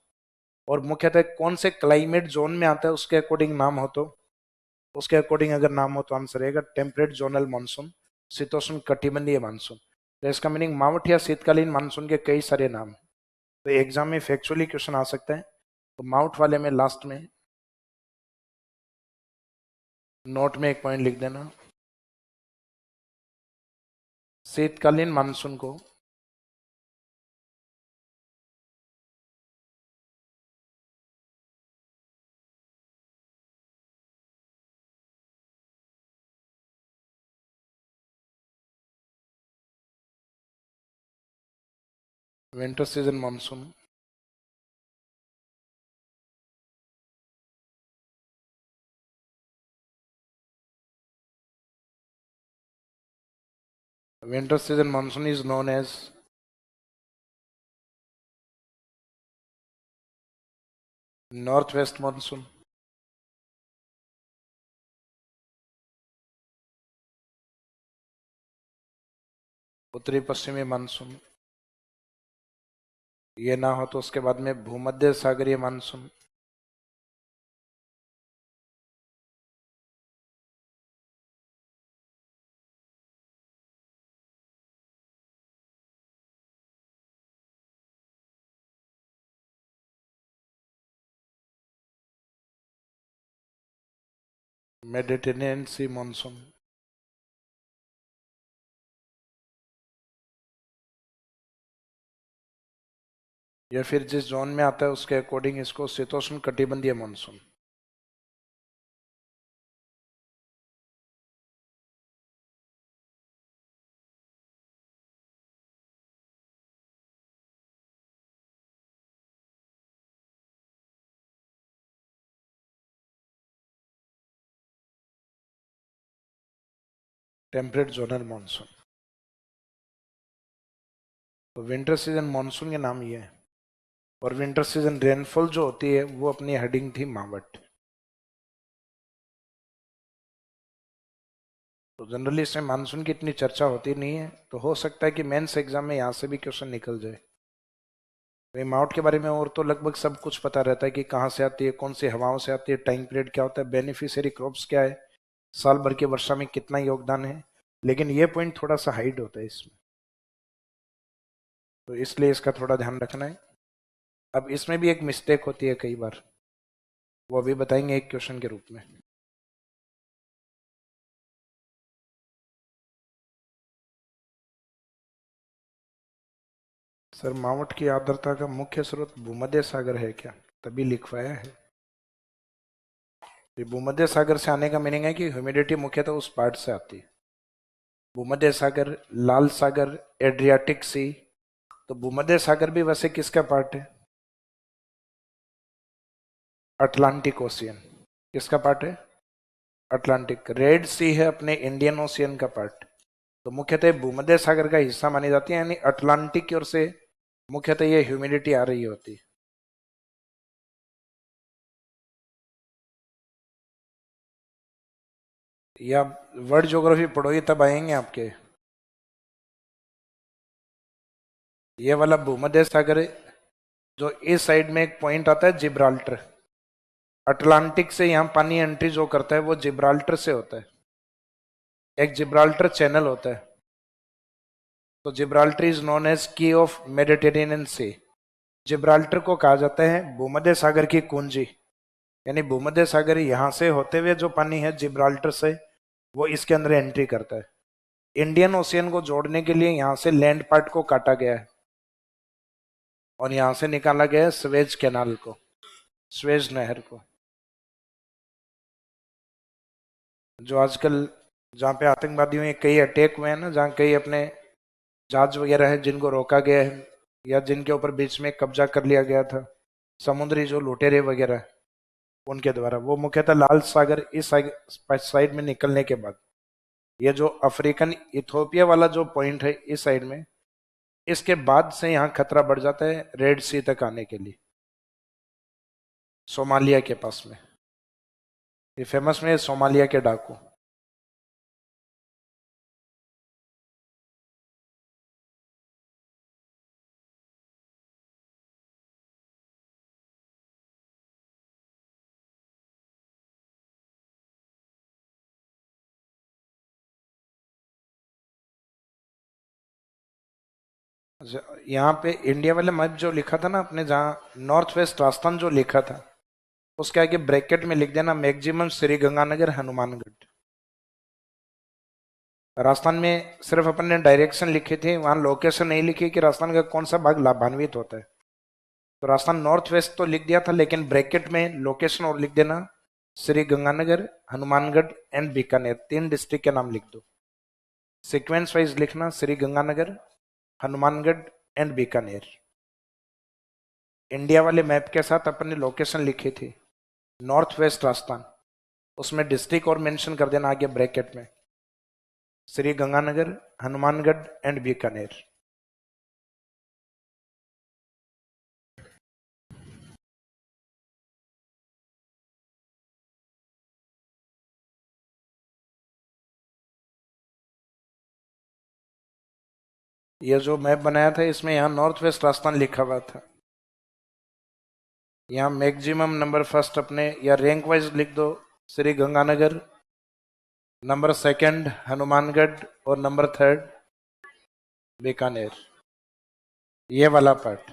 और मुख्यतः कौन से क्लाइमेट जोन में आता है उसके अकॉर्डिंग नाम हो, तो उसके अकॉर्डिंग अगर नाम हो तो आंसर रहेगा टेम्परेट जोनल मानसून, शीतोष्ण कटिबंधीय मानसून। तो इसका मीनिंग मावठ या शीतकालीन मानसून के कई सारे नाम हैं। तो एग्जाम में फैक्चुअली क्वेश्चन आ सकता है, तो माउथ वाले में लास्ट में नोट में एक पॉइंट लिख देना, शीतकालीन मानसून को winter season monsoon, winter season monsoon is known as north west monsoon. उत्तरी पश्चिमी मानसून, ये ना हो तो उसके बाद में भूमध्य सागरीय मानसून। मेडिटेरेनियन सी मानसून। या फिर जिस जोन में आता है उसके अकॉर्डिंग इसको शीतोष्ण कटिबंधीय मानसून। Temperate zonal monsoon. तो विंटर सीजन मानसून के नाम ये है, और विंटर सीजन रेनफॉल जो होती है वो अपनी हेडिंग थी मावट। तो जनरली इसमें मानसून की इतनी चर्चा होती नहीं है, तो हो सकता है कि मेंस एग्जाम में यहाँ से भी क्वेश्चन निकल जाए। तो मावट के बारे में और तो लगभग सब कुछ पता रहता है कि कहाँ से आती है, कौन सी हवाओं से आती है, टाइम पीरियड क्या होता है, बेनिफिशियरी क्रॉप्स क्या है, साल भर की वर्षा में कितना योगदान है। लेकिन ये पॉइंट थोड़ा सा हाइड होता है इसमें, तो इसलिए इसका थोड़ा ध्यान रखना है। अब इसमें भी एक मिस्टेक होती है कई बार, वो अभी बताएंगे एक क्वेश्चन के रूप में। सर मावट की आर्द्रता का मुख्य स्रोत भूमध्य सागर है क्या, तभी लिखवाया है। ये भूमध्य सागर से आने का मीनिंग है कि ह्यूमिडिटी मुख्यतः उस पार्ट से आती है। भूमध्य सागर, लाल सागर, एड्रियाटिक सी। तो भूमध्य सागर भी वैसे किसका पार्ट है? Atlantic ocean. किसका पार्ट है? अटलांटिक। रेड सी है अपने इंडियन ओशियन का पार्ट। तो मुख्यतः भूमध्य सागर का हिस्सा मानी जाती है, यानी अटलांटिक की ओर से मुख्यतः ये ह्यूमिडिटी आ रही होती है। या वर्ल्ड ज्योग्राफी पढ़ोगे तब आएंगे आपके। ये वाला भूमध्य सागर है, जो इस साइड में एक पॉइंट आता है जिब्राल्टर। अटलांटिक से यहाँ पानी एंट्री जो करता है वो जिब्राल्टर से होता है, एक जिब्राल्टर चैनल होता है। तो जिब्राल्टर इज नोन एज की ऑफ मेडिटेरेनियन सी। जिब्राल्टर को कहा जाता है भूमध्य सागर की कुंजी, यानी भूमध्य सागर यहाँ से होते हुए जो पानी है जिब्राल्टर से, वो इसके अंदर एंट्री करता है। इंडियन ओशियन को जोड़ने के लिए यहाँ से लैंड पार्ट को काटा गया है, और यहाँ से निकाला गया है स्वेज कैनाल को, स्वेज नहर को। जो आजकल जहाँ पे आतंकवादियों के कई अटैक हुए हैं ना, जहाँ कई अपने जहाज वगैरह है जिनको रोका गया है, या जिनके ऊपर बीच में कब्जा कर लिया गया था, समुद्री जो लुटेरे वगैरह उनके द्वारा, वो मुख्यतः लाल सागर इस साइड में निकलने के बाद, ये जो अफ्रीकन इथोपिया वाला जो पॉइंट है इस साइड में, इसके बाद से यहाँ खतरा बढ़ जाता है रेड सी तक आने के लिए, सोमालिया के पास में। ये फेमस में है सोमालिया के डाकू। यहाँ पे इंडिया वाले मैप जो लिखा था ना आपने, जहाँ नॉर्थ वेस्ट राजस्थान जो लिखा था, उसके आगे ब्रैकेट में लिख देना मैक्सिमम श्री गंगानगर हनुमानगढ़। राजस्थान में सिर्फ अपन ने डायरेक्शन लिखे थे, वहां लोकेशन नहीं लिखी कि राजस्थान का कौन सा भाग लाभान्वित होता है। तो राजस्थान नॉर्थ वेस्ट तो लिख दिया था, लेकिन ब्रैकेट में लोकेशन और लिख देना श्री गंगानगर, हनुमानगढ़ एंड बीकानेर, 3 डिस्ट्रिक्ट के नाम लिख दो। सीक्वेंस वाइज लिखना श्री गंगानगर, हनुमानगढ़ एंड बीकानेर। इंडिया वाले मैप के साथ अपन ने लोकेशन लिखी थी नॉर्थ वेस्ट राजस्थान, उसमें डिस्ट्रिक्ट और मेंशन कर देना आगे ब्रैकेट में, श्री गंगानगर, हनुमानगढ़ एंड बीकानेर। ये जो मैप बनाया था इसमें यहाँ नॉर्थ वेस्ट राजस्थान लिखा हुआ था। यहाँ मैक्सिमम नंबर फर्स्ट अपने या रैंक वाइज लिख दो श्री गंगानगर, नंबर सेकंड हनुमानगढ़, और नंबर थर्ड बीकानेर, ये वाला पार्ट।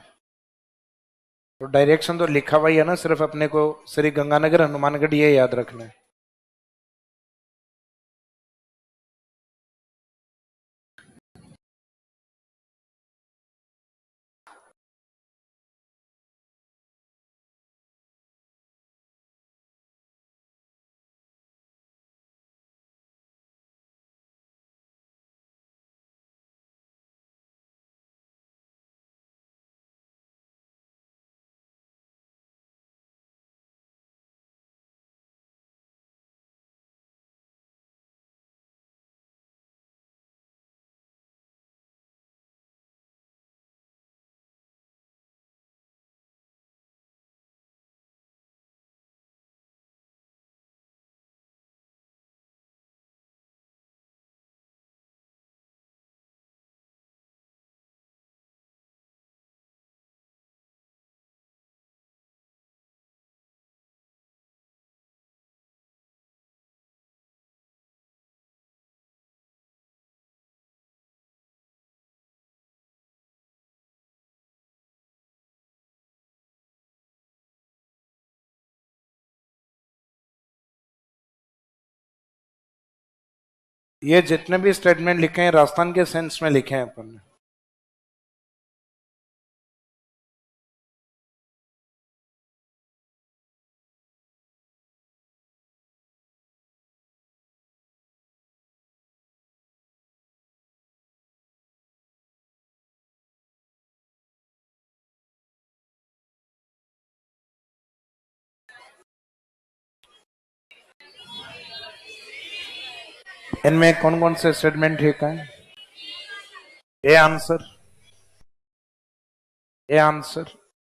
तो डायरेक्शन तो लिखा हुआ ही है ना, सिर्फ अपने को श्री गंगानगर हनुमानगढ़ ये याद रखना है। ये जितने भी स्टेटमेंट लिखे हैं राजस्थान के सेंस में लिखे हैं अपन ने। इनमें कौन कौन से स्टेटमेंट ठीक है? A answer, A answer,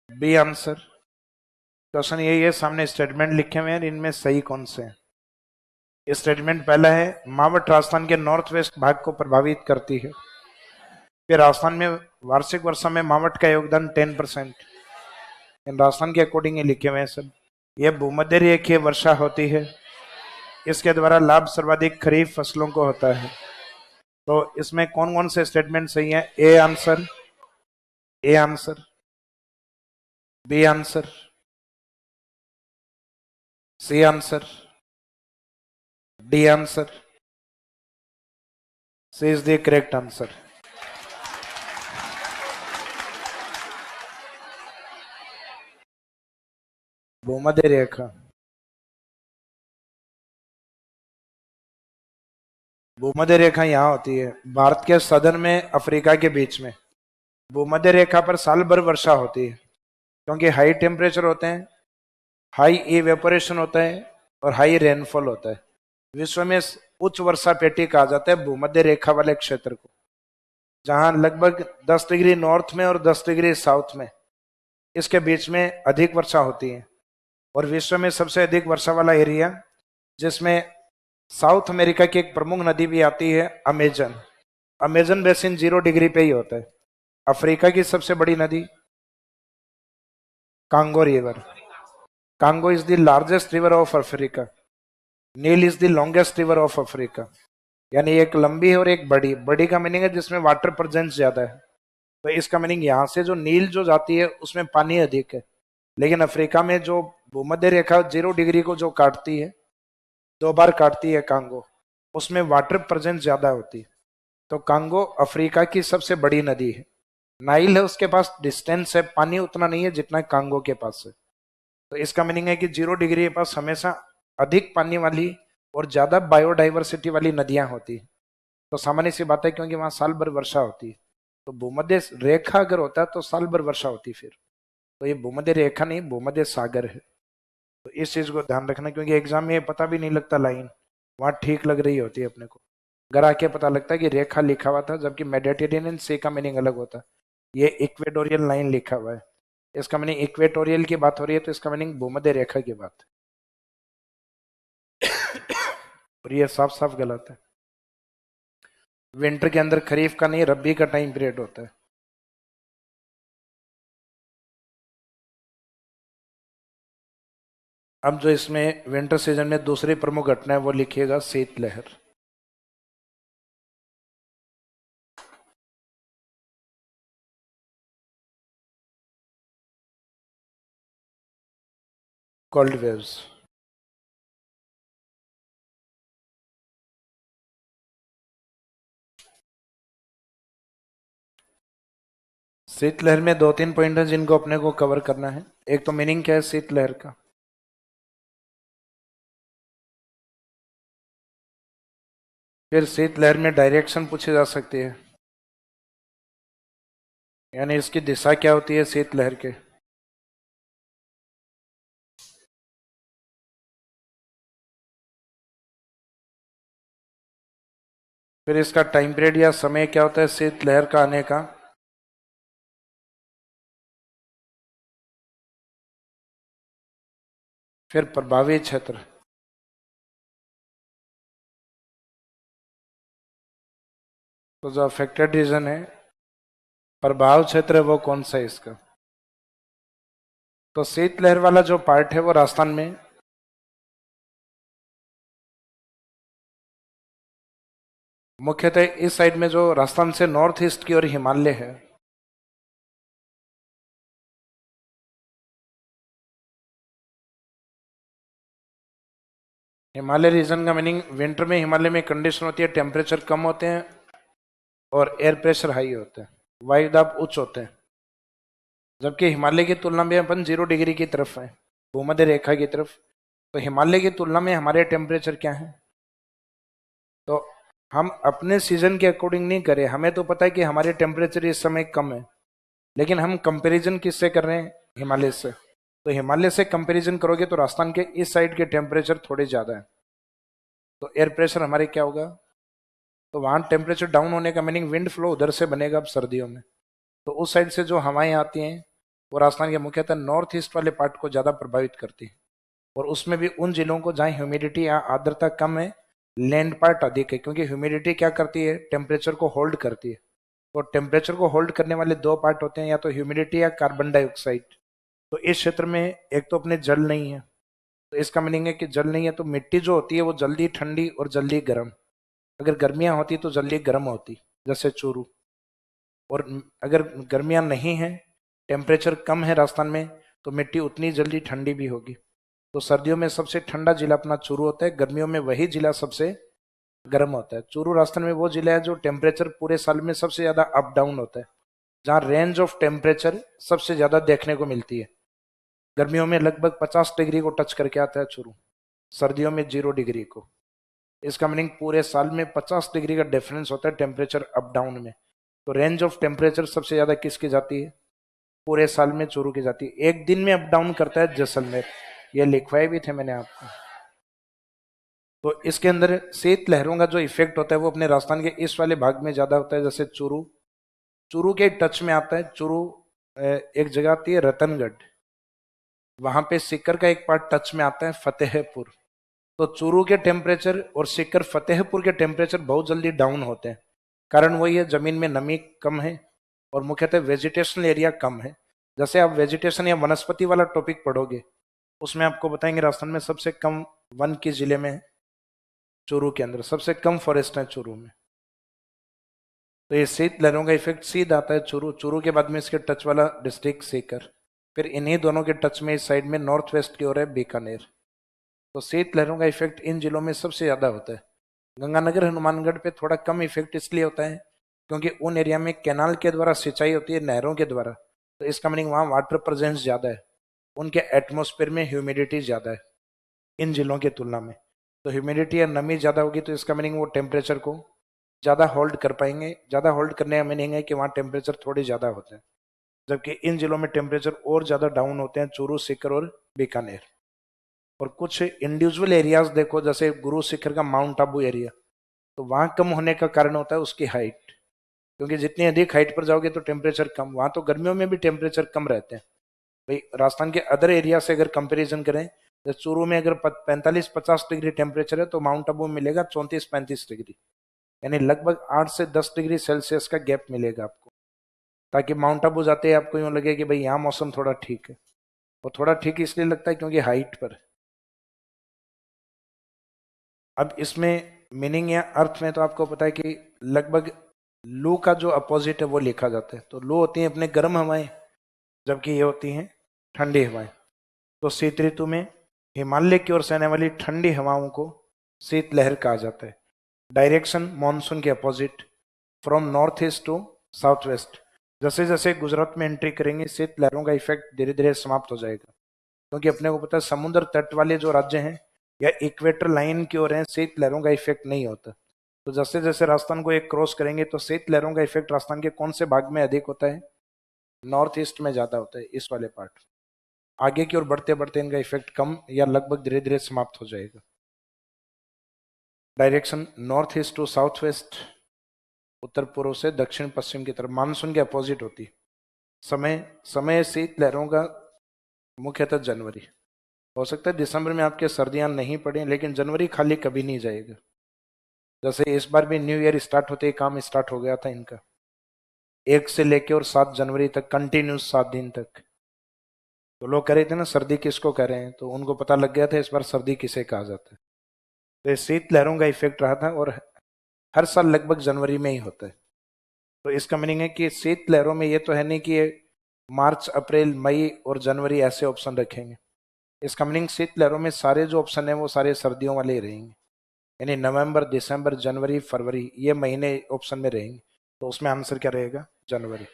B answer. Question यही है, सामने स्टेटमेंट लिखे हुए हैं, इनमें सही कौन से हैं? स्टेटमेंट पहला है, मावट राजस्थान के नॉर्थ वेस्ट भाग को प्रभावित करती है। फिर राजस्थान में वार्षिक वर्षा में मावट का योगदान 10%। इन राजस्थान के अकॉर्डिंग ये लिखे हुए हैं सब। यह भूमध्य रेखीय वर्षा होती है, इसके द्वारा लाभ सर्वाधिक खरीफ फसलों को होता है। तो इसमें कौन कौन से स्टेटमेंट सही है? A answer, A answer, B answer, C answer, D answer. C is the correct answer. भूमध्य रेखा, भूमध्य रेखा यहाँ होती है भारत के सदन में अफ्रीका के बीच में। भूमध्य रेखा पर साल भर वर्षा होती है, क्योंकि हाई टेम्परेचर होते हैं, हाई इवेपोरेशन होता है और हाई रेनफॉल होता है। विश्व में उच्च वर्षा पेटी कहा जाता है भूमध्य रेखा वाले क्षेत्र को, जहां लगभग 10 डिग्री नॉर्थ में और 10 डिग्री साउथ में इसके बीच में अधिक वर्षा होती है। और विश्व में सबसे अधिक वर्षा वाला एरिया, जिसमें साउथ अमेरिका की एक प्रमुख नदी भी आती है, अमेजन। अमेजन बेसिन 0 डिग्री पे ही होता है। अफ्रीका की सबसे बड़ी नदी Congo river. Congo is the largest river of Africa. Nile is the longest river of Africa. यानी एक लंबी है और एक बड़ी। बड़ी का मीनिंग है जिसमें वाटर प्रेजेंस ज्यादा है। तो इसका मीनिंग यहाँ से जो नील जो जाती है उसमें पानी अधिक है, लेकिन अफ्रीका में जो भूमध्य रेखा 0 डिग्री को जो काटती है, 2 बार काटती है कांगो, उसमें वाटर प्रेजेंस ज्यादा होती है। तो कांगो अफ्रीका की सबसे बड़ी नदी है। नाइल है उसके पास डिस्टेंस है, पानी उतना नहीं है जितना कांगो के पास है। तो इसका मीनिंग है कि 0 डिग्री के पास हमेशा अधिक पानी वाली और ज्यादा बायोडाइवर्सिटी वाली नदियां होती है। तो सामान्य सी बात है, क्योंकि वहां साल भर वर्षा होती है। तो भूमध्य रेखा अगर होता है तो साल भर वर्षा होती फिर। तो ये भूमध्य रेखा नहीं, भूमध्य सागर है। तो इस चीज को ध्यान रखना, क्योंकि एग्जाम में पता भी नहीं लगता लाइन वहां ठीक लग रही होती है अपने को। घर आके पता लगता है कि रेखा लिखा हुआ था, जबकि मेडिटेरेनियन सी का मीनिंग अलग होता है। ये इक्वेटोरियल लाइन लिखा हुआ है, इसका मीनिंग इक्वेटोरियल की बात हो रही है, तो इसका मीनिंग भूमध्य रेखा की बात है। और ये साफ साफ गलत है। विंटर के अंदर खरीफ का नहीं, रबी का टाइम पीरियड होता है। अब जो इसमें विंटर सीजन में दूसरी प्रमुख घटना है वो लिखिएगा, शीतलहर। Cold waves. शीतलहर में 2-3 पॉइंट है जिनको अपने को कवर करना है। एक तो मीनिंग क्या है शीतलहर का, फिर शीतलहर में डायरेक्शन पूछी जा सकती है, यानी इसकी दिशा क्या होती है शीतलहर के। फिर इसका टाइम पीरियड या समय क्या होता है शीतलहर का आने का। फिर प्रभावी क्षेत्र, तो जो अफेक्टेड रीजन है, प्रभाव क्षेत्र है वो कौन सा है इसका। तो शीतलहर वाला जो पार्ट है वो राजस्थान में, मुख्यतः इस साइड में जो राजस्थान से नॉर्थ ईस्ट की ओर हिमालय है, हिमालय रीजन का मीनिंग विंटर में हिमालय में कंडीशन होती है, टेम्परेचर कम होते हैं और एयर प्रेशर हाई होता है, वायु दाब उच्च होते हैं। जबकि हिमालय की तुलना में अपन 0 डिग्री की तरफ है, भूमध्य रेखा की तरफ, तो हिमालय की तुलना में हमारे टेम्परेचर क्या है। तो हम अपने सीजन के अकॉर्डिंग नहीं करें, हमें तो पता है कि हमारे टेम्परेचर इस समय कम है, लेकिन हम कंपैरिजन किससे कर रहे हैं, हिमालय से। तो हिमालय से कंपैरिजन करोगे तो राजस्थान के इस साइड के टेम्परेचर थोड़े ज्यादा है, तो एयर प्रेशर हमारे क्या होगा, तो वहां टेम्परेचर डाउन होने का मीनिंग विंड फ्लो उधर से बनेगा अब सर्दियों में। तो उस साइड से जो हवाएं आती हैं वो राजस्थान के मुख्यतः नॉर्थ ईस्ट वाले पार्ट को ज्यादा प्रभावित करती है, और उसमें भी उन जिलों को जहाँ ह्यूमिडिटी या आर्द्रता कम है, लैंड पार्ट अधिक है, क्योंकि ह्यूमिडिटी क्या करती है, टेम्परेचर को होल्ड करती है। तो टेम्परेचर को होल्ड करने वाले दो पार्ट होते हैं, या तो ह्यूमिडिटी या कार्बन डाइऑक्साइड। तो इस क्षेत्र में एक तो अपने जल नहीं है, तो इसका मीनिंग है कि जल नहीं है तो मिट्टी जो होती है वो जल्दी ठंडी और जल्दी गर्म, अगर गर्मियां होती तो जल्दी गर्म होती, जैसे चूरू। और अगर गर्मियां नहीं है, टेम्परेचर कम है राजस्थान में, तो मिट्टी उतनी जल्दी ठंडी भी होगी। तो सर्दियों में सबसे ठंडा जिला अपना चूरू होता है, गर्मियों में वही जिला सबसे गर्म होता है। चूरू राजस्थान में वो जिला है जो टेम्परेचर पूरे साल में सबसे ज्यादा अप डाउन होता है, जहाँ रेंज ऑफ टेम्परेचर सबसे ज्यादा देखने को मिलती है। गर्मियों में लगभग 50 डिग्री को टच करके आता है चूरू, सर्दियों में 0 डिग्री को। इसका मीनिंग पूरे साल में 50 डिग्री का डिफरेंस होता है टेम्परेचर अप डाउन में। तो रेंज ऑफ टेम्परेचर सबसे ज्यादा किसकी जाती है, पूरे साल में चूरू की जाती है। एक दिन में अप डाउन करता है जैसलमेर, ये लिखवाए भी थे मैंने आपको। तो इसके अंदर शीत लहरों का जो इफेक्ट होता है वो अपने राजस्थान के इस वाले भाग में ज्यादा होता है, जैसे चूरू, चूरू के टच में आता है। चूरू एक जगह आती है रतनगढ़, वहां पे सीकर का एक पार्ट टच में आता है, फतेहपुर। तो चूरू के टेम्परेचर और सीकर फतेहपुर के टेम्परेचर बहुत जल्दी डाउन होते हैं। कारण वही है, जमीन में नमी कम है और मुख्यतः वेजिटेशनल एरिया कम है। जैसे आप वेजिटेशन या वनस्पति वाला टॉपिक पढ़ोगे, उसमें आपको बताएंगे राजस्थान में सबसे कम वन किस जिले में है, चूरू के अंदर सबसे कम फॉरेस्ट है चूरू में। तो ये शीत लहरों का इफेक्ट सीधा आता है चूरू, चूरू के बाद में इसके टच वाला डिस्ट्रिक्ट सीकर, फिर इन्हीं दोनों के टच में इस साइड में नॉर्थ वेस्ट की ओर है बीकानेर। तो शीत लहरों का इफेक्ट इन जिलों में सबसे ज्यादा होता है। गंगानगर हनुमानगढ़ पे थोड़ा कम इफेक्ट इसलिए होता है क्योंकि उन एरिया में कैनाल के द्वारा सिंचाई होती है, नहरों के द्वारा, तो इसका मीनिंग वहाँ वाटर प्रेजेंस ज्यादा है, उनके एटमोस्फेयर में ह्यूमिडिटी ज्यादा है इन जिलों की तुलना में। तो ह्यूमिडिटी या नमी ज्यादा होगी तो इसका मीनिंग वो टेम्परेचर को ज्यादा होल्ड कर पाएंगे। ज्यादा होल्ड करने का मीनिंग है कि वहाँ टेम्परेचर थोड़े ज्यादा होते हैं, जबकि इन जिलों में टेम्परेचर और ज्यादा डाउन होते हैं, चूरू, सीकर और बीकानेर। और कुछ इंडिविजुअल एरियाज देखो, जैसे गुरु शिखर का माउंट आबू एरिया, तो वहां कम होने का कारण होता है उसकी हाइट, क्योंकि जितनी अधिक हाइट पर जाओगे तो टेम्परेचर कम, वहां तो गर्मियों में भी टेम्परेचर कम रहते हैं। भाई राजस्थान के अदर एरिया से अगर कंपैरिजन करें, तो चूरू में अगर 45-50 डिग्री टेम्परेचर है तो माउंट आबू में मिलेगा 34-35 डिग्री, यानी लगभग 8 से 10 डिग्री सेल्सियस का गैप मिलेगा आपको। ताकि माउंट आबू जाते हैं आपको यूं लगे कि भाई यहाँ मौसम थोड़ा ठीक है, और थोड़ा ठीक इसलिए लगता है क्योंकि हाइट पर। अब इसमें मीनिंग या अर्थ में तो आपको पता है कि लगभग लू का जो अपोजिट है वो लिखा जाता है। तो लू होती है अपने गर्म हवाएं, जबकि ये होती हैं ठंडी हवाएं। तो शीत ऋतु में हिमालय की ओर से आने वाली ठंडी हवाओं को शीत लहर कहा जाता है। डायरेक्शन मॉनसून के opposite, from north east to south west. जैसे जैसे गुजरात में एंट्री करेंगे, शीत लहरों का इफेक्ट धीरे धीरे समाप्त हो जाएगा, क्योंकि अपने को पता है समुद्र तट वाले जो राज्य हैं या इक्वेटर लाइन की ओर हैं, शीत लहरों का इफेक्ट नहीं होता। तो जैसे जैसे राजस्थान को एक क्रॉस करेंगे तो शीत लहरों का इफेक्ट राजस्थान के कौन से भाग में अधिक होता है, नॉर्थ ईस्ट में ज्यादा होता है, इस वाले पार्ट। आगे की ओर बढ़ते बढ़ते इनका इफेक्ट कम या लगभग धीरे धीरे समाप्त हो जाएगा। Direction north east to south west, उत्तर पूर्व से दक्षिण पश्चिम की तरफ, मानसून के अपोजिट होती है। समय समय शीत लहरों का मुख्यतः जनवरी, हो सकता है दिसंबर में आपके सर्दियां नहीं पड़े, लेकिन जनवरी खाली कभी नहीं जाएगा। जैसे इस बार भी न्यू ईयर स्टार्ट होते ही काम स्टार्ट हो गया था इनका, 1 से लेके और 7 जनवरी तक कंटिन्यूस 7 दिन तक। तो लोग कह रहे थे ना सर्दी किसको कह रहे हैं, तो उनको पता लग गया था इस बार सर्दी किसे कहा जाता है। तो शीत लहरों का इफेक्ट रहा था और हर साल लगभग जनवरी में ही होता है। तो इसका मीनिंग है कि शीत लहरों में ये तो है नहीं कि ये मार्च, अप्रैल, मई और जनवरी ऐसे ऑप्शन रखेंगे। इस कमिंग शीत लहरों में सारे जो ऑप्शन है वो सारे सर्दियों वाले ही रहेंगे, यानी नवंबर, दिसंबर, जनवरी, फरवरी ये महीने ऑप्शन में रहेंगे, तो उसमें आंसर क्या रहेगा? जनवरी।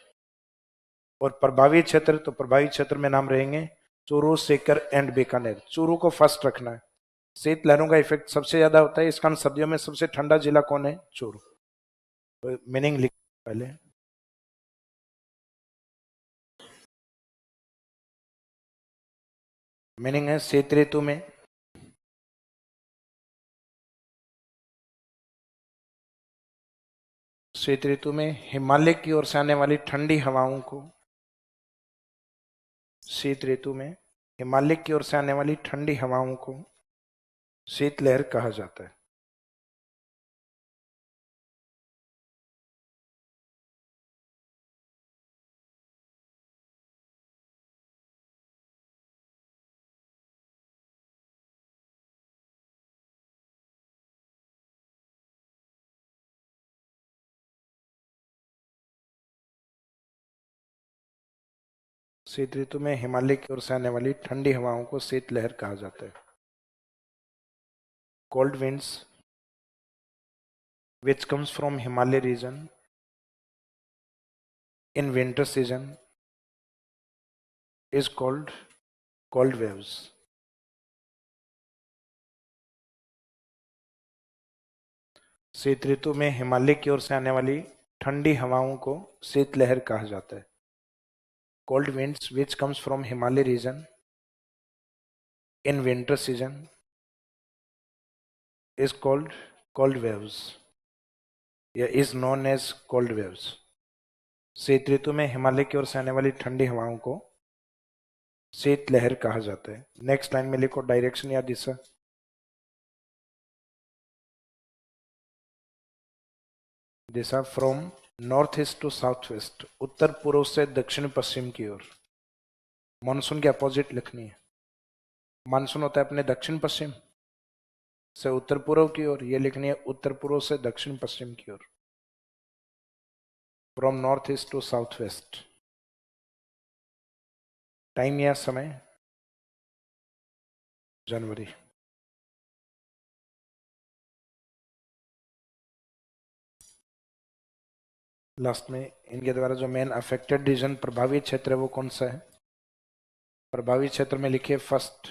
और प्रभावित क्षेत्र, तो प्रभावित क्षेत्र में नाम रहेंगे चूरू, सीकर एंड बीकानेर। चूरू को फर्स्ट रखना है। शीत लहरों का इफेक्ट सबसे ज्यादा होता है, इस कारण सर्दियों में सबसे ठंडा जिला कौन है? चूरू। तो मीनिंग लिख पहले। मीनिंग है शीत ऋतु में शीत ऋतु में हिमालय की ओर से आने वाली ठंडी हवाओं को शीत ऋतु में हिमालय की ओर से आने वाली ठंडी हवाओं को शीतलहर कहा जाता है। शीत ऋतु में हिमालय की ओर से आने वाली ठंडी हवाओं को शीतलहर कहा जाता है। Cold winds which comes from Himalaya region in winter season is called cold waves. शीत ऋतु में हिमालय की ओर से आने वाली ठंडी हवाओं को शीतलहर कहा जाता है। Cold winds which comes from Himalaya region in winter season is called cold waves या is known as cold waves. शीत ऋतु में हिमालय की ओर से आने वाली ठंडी हवाओं को शीतलहर कहा जाता है। नेक्स्ट लाइन में लिखो डायरेक्शन या दिशा। दिशा from north east to south west, उत्तर पूर्व से दक्षिण पश्चिम की ओर। मानसून के अपोजिट लिखनी है। मानसून होता है अपने दक्षिण पश्चिम से उत्तर पूर्व की ओर, ये लिखनी है उत्तर पूर्व से दक्षिण पश्चिम की ओर। From north east to south west. Time या समय जनवरी। लास्ट में इनके द्वारा जो मेन अफेक्टेड रीजन प्रभावित क्षेत्र है वो कौन सा है? प्रभावित क्षेत्र में लिखिए first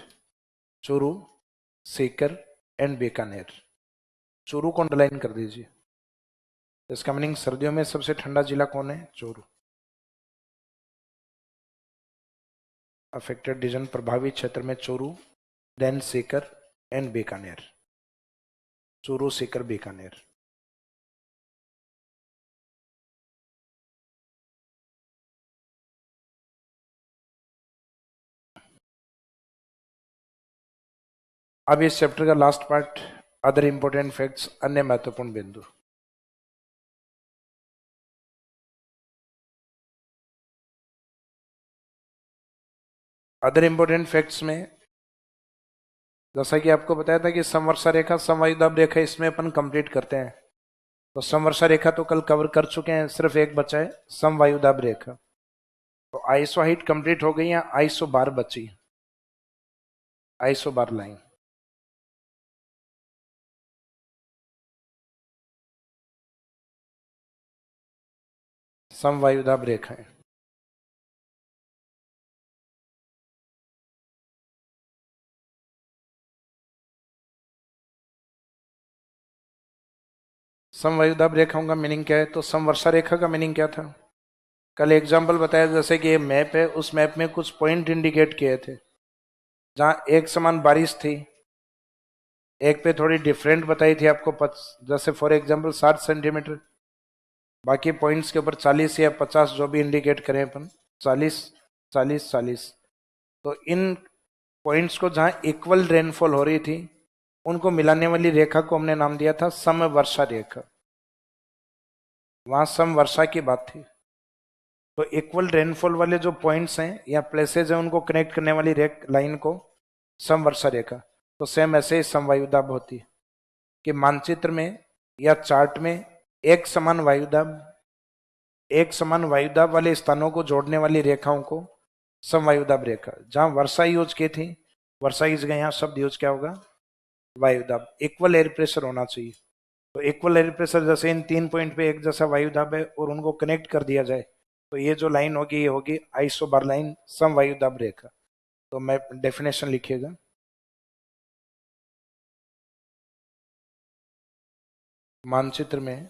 Churu, seeker and Bikaner. Churu को अंडरलाइन कर दीजिए। इसका मीनिंग सर्दियों में सबसे ठंडा जिला कौन है? चूरू। अफेक्टेड रीजन प्रभावित क्षेत्र में Churu, then seeker and Bikaner. Churu, Sikar, Bikaner. अब इस चैप्टर का last part, other important facts, अन्य महत्वपूर्ण बिंदु। अदर इंपॉर्टेंट फैक्ट्स में जैसा कि आपको बताया था कि समवर्षा रेखा, समवायुदाब रेखा, इसमें अपन कंप्लीट करते हैं। तो समवर्षा रेखा तो कल कवर कर चुके हैं, सिर्फ एक बचा है समवायुदाब रेखा। तो आइसो हाइट कंप्लीट हो गई है, आइसो बार बची। आइसो बार लाइन समवायुदाब रेखाएं। समवायुदाब रेखाओं का मीनिंग क्या है? तो समवर्षा रेखा का मीनिंग क्या था? कल एग्जाम्पल बताया, जैसे कि ये मैप है, उस मैप में कुछ पॉइंट इंडिकेट किए थे जहां एक समान बारिश थी, एक पे थोड़ी डिफरेंट बताई थी आपको, जैसे फॉर एग्जांपल 60 सेंटीमीटर, बाकी पॉइंट्स के ऊपर 40 या 50 जो भी इंडिकेट करें अपन, 40 40 40। तो इन पॉइंट्स को जहां इक्वल रेनफॉल हो रही थी उनको मिलाने वाली रेखा को हमने नाम दिया था समवर्षा रेखा। वहां समवर्षा की बात थी। तो इक्वल रेनफॉल वाले जो पॉइंट्स हैं या प्लेसेज हैं उनको कनेक्ट करने वाली लाइन को समवर्षा रेखा। तो सेम ऐसे ही समवायुदाब होती है कि मानचित्र में या चार्ट में एक समान वायुदाब वाले स्थानों को जोड़ने वाली रेखाओं को समवायुदाब रेखा। जहां वर्षा यूज की थी वर्षा की जगह यहाँ शब्द यूज क्या होगा, वायु दाब। इक्वल एयर प्रेशर होना चाहिए। तो इक्वल एयर प्रेशर जैसे इन 3 पॉइंट पे एक जैसा वायु दाब है और उनको कनेक्ट कर दिया जाए, तो ये जो लाइन होगी ये होगी आइसोबार लाइन सम वायु दाब रेखा। तो मैं डेफिनेशन लिखिएगा। मानचित्र में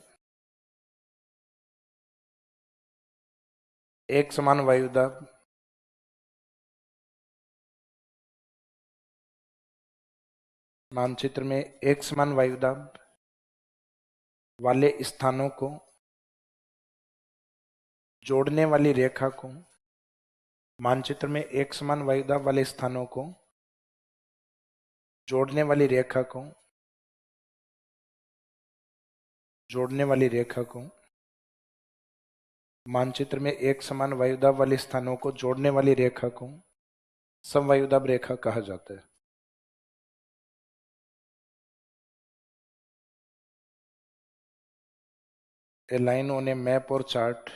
एक समान वायु दाब मानचित्र में एक समान वायु दाब वाले स्थानों को जोड़ने वाली रेखा को मानचित्र में एक समान वायु दाब वाले स्थानों को जोड़ने वाली रेखा को जोड़ने वाली रेखा को मानचित्र में एक समान वायुदाब वाले स्थानों को जोड़ने वाली रेखा को समवायुदाब रेखा कहा जाता है। A line on a map or chart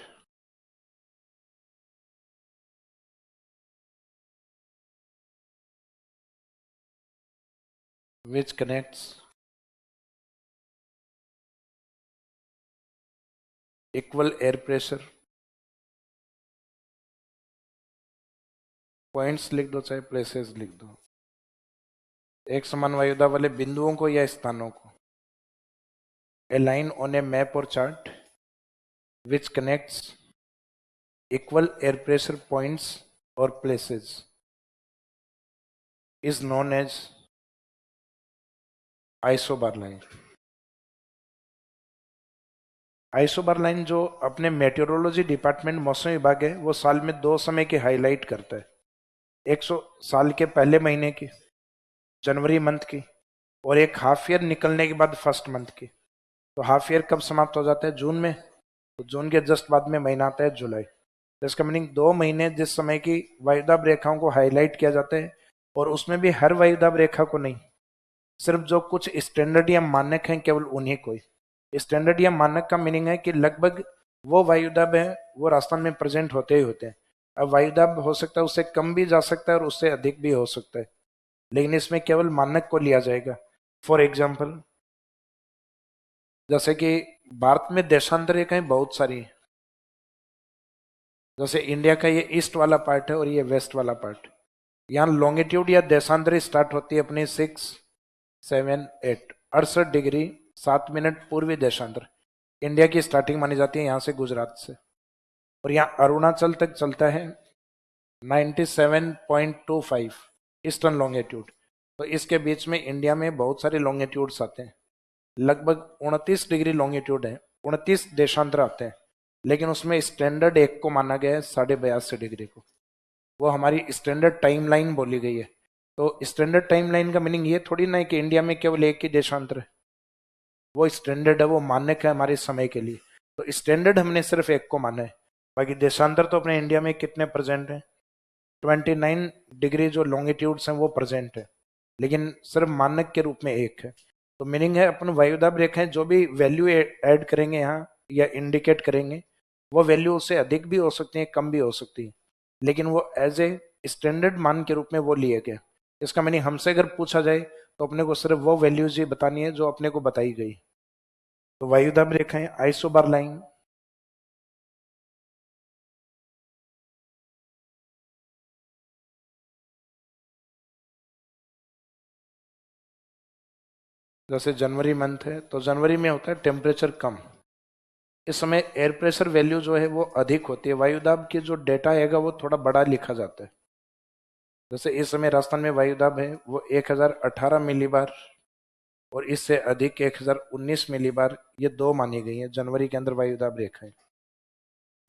which connects equal air pressure points लिख दो चाहे प्लेसेस लिख दो, एक समान वायुदाब वाले बिंदुओं को या स्थानों को। A line on a map or chart which connects equal air pressure points or places is known as isobar line. Isobar line जो अपने मेटेरोलॉजी डिपार्टमेंट मौसम विभाग है वो साल में 2 समय की हाईलाइट करता है। 100 साल के पहले महीने की जनवरी मंथ की और एक हाफ ईयर निकलने के बाद फर्स्ट मंथ की। तो हाफ ईयर कब समाप्त हो जाता है, जून में। तो जून के जस्ट बाद में महीना आता है जुलाई। तो इसका मीनिंग 2 महीने जिस समय की वायुदाब रेखाओं को हाईलाइट किया जाता है, और उसमें भी हर वायुदाब रेखा को नहीं, सिर्फ जो कुछ स्टैंडर्ड या मानक हैं केवल उन्हीं को। स्टैंडर्ड या मानक का मीनिंग है कि लगभग वो वायुदाब है वो राजस्थान में प्रेजेंट होते ही होते हैं। अब वायुदाब हो सकता है उससे कम भी जा सकता है और उससे अधिक भी हो सकता है, लेकिन इसमें केवल मानक को लिया जाएगा। फॉर एग्जाम्पल, जैसे कि भारत में देशांतर रेखाएं बहुत सारी हैं। जैसे इंडिया का ये ईस्ट वाला पार्ट है और ये वेस्ट वाला पार्ट। यहाँ लॉन्गिट्यूड या देशांतरी स्टार्ट होती है अपनी 6, 7, 8 68 डिग्री 7 मिनट पूर्वी देशांतर। इंडिया की स्टार्टिंग मानी जाती है यहाँ से, गुजरात से। और यहाँ अरुणाचल तक चलता है 97.25 ईस्टर्न लॉन्गिट्यूड। तो इसके बीच में इंडिया में बहुत सारे लॉन्गिट्यूड्स आते हैं, लगभग 29 डिग्री लॉन्गिट्यूड है, 29 देशांतर आते हैं। लेकिन उसमें स्टैंडर्ड एक को माना गया है 82.5 डिग्री को, वो हमारी स्टैंडर्ड टाइम लाइन बोली गई है। तो स्टैंडर्ड टाइम लाइन का मीनिंग ये थोड़ी ना है कि इंडिया में केवल एक ही देशांतर है, वो स्टैंडर्ड है, वो मानक है हमारे समय के लिए। तो स्टैंडर्ड हमने सिर्फ एक को माना है, बाकी देशांतर तो अपने इंडिया में कितने प्रेजेंट हैं, 29 डिग्री जो लॉन्गिट्यूड्स हैं वो प्रेजेंट है, लेकिन सिर्फ मानक के रूप में एक है। तो मीनिंग है अपन वायुदाब रेखाएं जो भी वैल्यू ऐड करेंगे यहाँ या इंडिकेट करेंगे, वो वैल्यू उससे अधिक भी हो सकती है, कम भी हो सकती है, लेकिन वो एज ए स्टैंडर्ड मान के रूप में वो लिए गए। इसका मीनिंग हमसे अगर पूछा जाए तो अपने को सिर्फ वो वैल्यूज ही बतानी है जो अपने को बताई गई। तो वायुदाब रेखाएं आइसोबार लाइन जैसे जनवरी मंथ है तो जनवरी में होता है टेम्परेचर कम, इस समय एयर प्रेशर वैल्यू जो है वो अधिक होती है। वायुदाब की जो डेटा आएगा वो थोड़ा बड़ा लिखा जाता है। जैसे इस समय राजस्थान में वायुदाब है वो 1018 मिलीबार और इससे अधिक 1019 मिलीबार, ये 2 मानी गई है जनवरी के अंदर वायुदाब रेखाएं।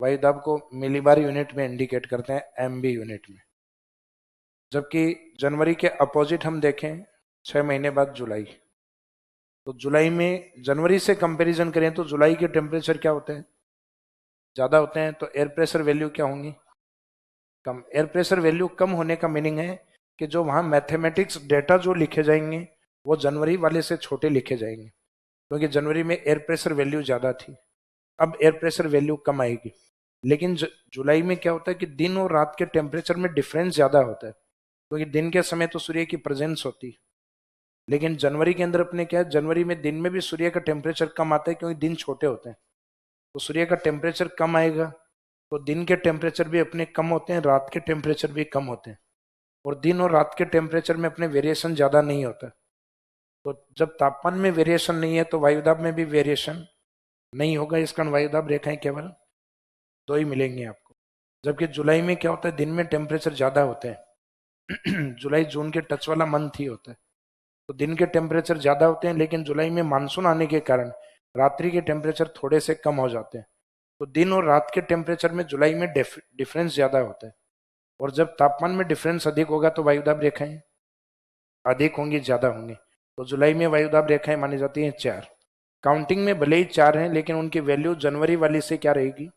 वायुदाब को मिलीबार यूनिट में इंडिकेट करते हैं, एमबी यूनिट में। जबकि जनवरी के अपोजिट हम देखें 6 महीने बाद जुलाई, तो जुलाई में जनवरी से कंपैरिजन करें तो जुलाई के टेम्परेचर क्या होते हैं, ज़्यादा होते हैं। तो एयर प्रेशर वैल्यू क्या होंगी, कम। एयर प्रेशर वैल्यू कम होने का मीनिंग है कि जो वहाँ मैथमेटिक्स डेटा जो लिखे जाएंगे वो जनवरी वाले से छोटे लिखे जाएंगे, क्योंकि जनवरी में एयर प्रेशर वैल्यू ज़्यादा थी, अब एयर प्रेशर वैल्यू कम आएगी। लेकिन जुलाई में क्या होता है कि दिन और रात के टेम्परेचर में डिफरेंस ज़्यादा होता है, क्योंकि दिन के समय तो सूर्य की प्रेजेंस होती है। लेकिन जनवरी के अंदर अपने क्या है, जनवरी में दिन में भी सूर्य का टेम्परेचर कम आता है क्योंकि दिन छोटे होते हैं, तो सूर्य का टेम्परेचर कम आएगा, तो दिन के टेम्परेचर भी अपने कम होते हैं, रात के टेम्परेचर भी कम होते हैं, और दिन और रात के टेम्परेचर में अपने वेरिएशन ज्यादा नहीं होता। तो जब तापमान में वेरिएशन नहीं है तो वायुदाब में भी वेरिएशन नहीं होगा, इस कारण वायुदाब रेखाएं केवल दो ही मिलेंगी आपको। जबकि जुलाई में क्या होता है, दिन में टेम्परेचर ज्यादा होते हैं जुलाई जून के टच वाला मंथ ही होता है, तो दिन के टेम्परेचर ज्यादा होते हैं, लेकिन जुलाई में मानसून आने के कारण रात्रि के टेम्परेचर थोड़े से कम हो जाते हैं, तो दिन और रात के टेम्परेचर में जुलाई में डिफरेंस ज्यादा होता है। और जब तापमान में डिफरेंस अधिक होगा तो वायुदाब रेखाएं अधिक होंगी, ज्यादा होंगी। तो जुलाई में वायुदाब रेखाएं मानी जाती हैं 4। काउंटिंग में भले ही 4 हैं, लेकिन उनकी वैल्यू जनवरी वाली से क्या रहेगी,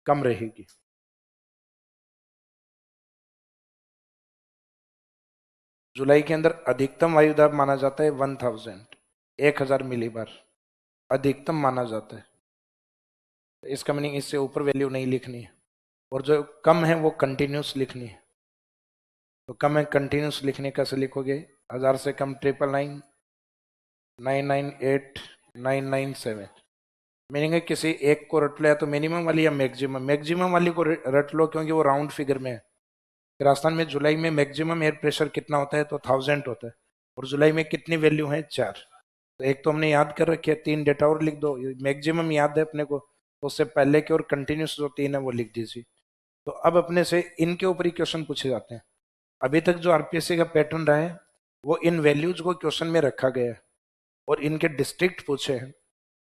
कम रहेगी। जुलाई के अंदर अधिकतम वायुदाब माना जाता है 1000 मिलीबार अधिकतम माना जाता है। इसका मीनिंग इससे ऊपर वैल्यू नहीं लिखनी है, और जो कम है वो कंटिन्यूस लिखनी है। तो कम है कंटिन्यूस लिखने कैसे लिखोगे, 1000 से कम 999, 998, 997। मीनिंग है किसी एक को रट लो, या तो मिनिमम वाली या मैक्सिमम, मैक्सिमम वाली को रट लो क्योंकि वो राउंड फिगर में है। राजस्थान में जुलाई में मैक्सिमम एयर प्रेशर कितना होता है, तो 1000 होता है, और जुलाई में कितनी वैल्यू है, 4। तो एक तो हमने याद कर रखी है, 3 डेटा और लिख दो, मैक्सिमम याद है अपने को, तो उससे पहले के और कंटिन्यूस जो 3 है वो लिख दीजिए। तो अब अपने से इनके ऊपर ही क्वेश्चन पूछे जाते हैं। अभी तक जो आरपीएससी का पैटर्न रहा है वो इन वैल्यूज को क्वेश्चन में रखा गया है, और इनके डिस्ट्रिक्ट पूछे हैं।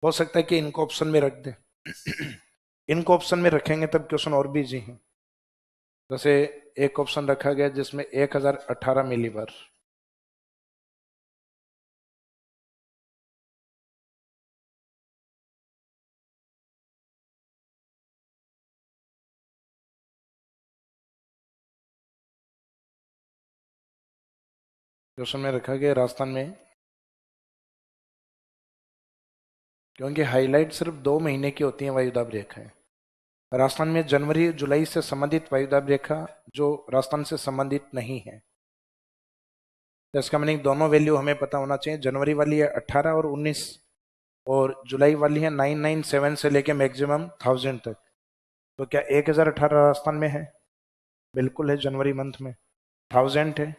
हो सकता है कि इनको ऑप्शन में रख दें इनको ऑप्शन में रखेंगे तब क्वेश्चन और भी इजी हैं। जैसे एक ऑप्शन रखा गया जिसमें 1018 मिलीबार, क्वेश्चन में रखा गया राजस्थान में, क्योंकि हाईलाइट सिर्फ 2 महीने की होती है वायुदाब रेखाएं। राजस्थान में जनवरी जुलाई से संबंधित वायुदाब रेखा जो राजस्थान से संबंधित नहीं है, तो इसका मीनिंग दोनों वैल्यू हमें पता होना चाहिए। जनवरी वाली है 18 और 19, और जुलाई वाली है 997 से लेके मैक्सिमम 1000 तक। तो क्या 1018 राजस्थान में है, बिल्कुल है, जनवरी मंथ में 1000 है,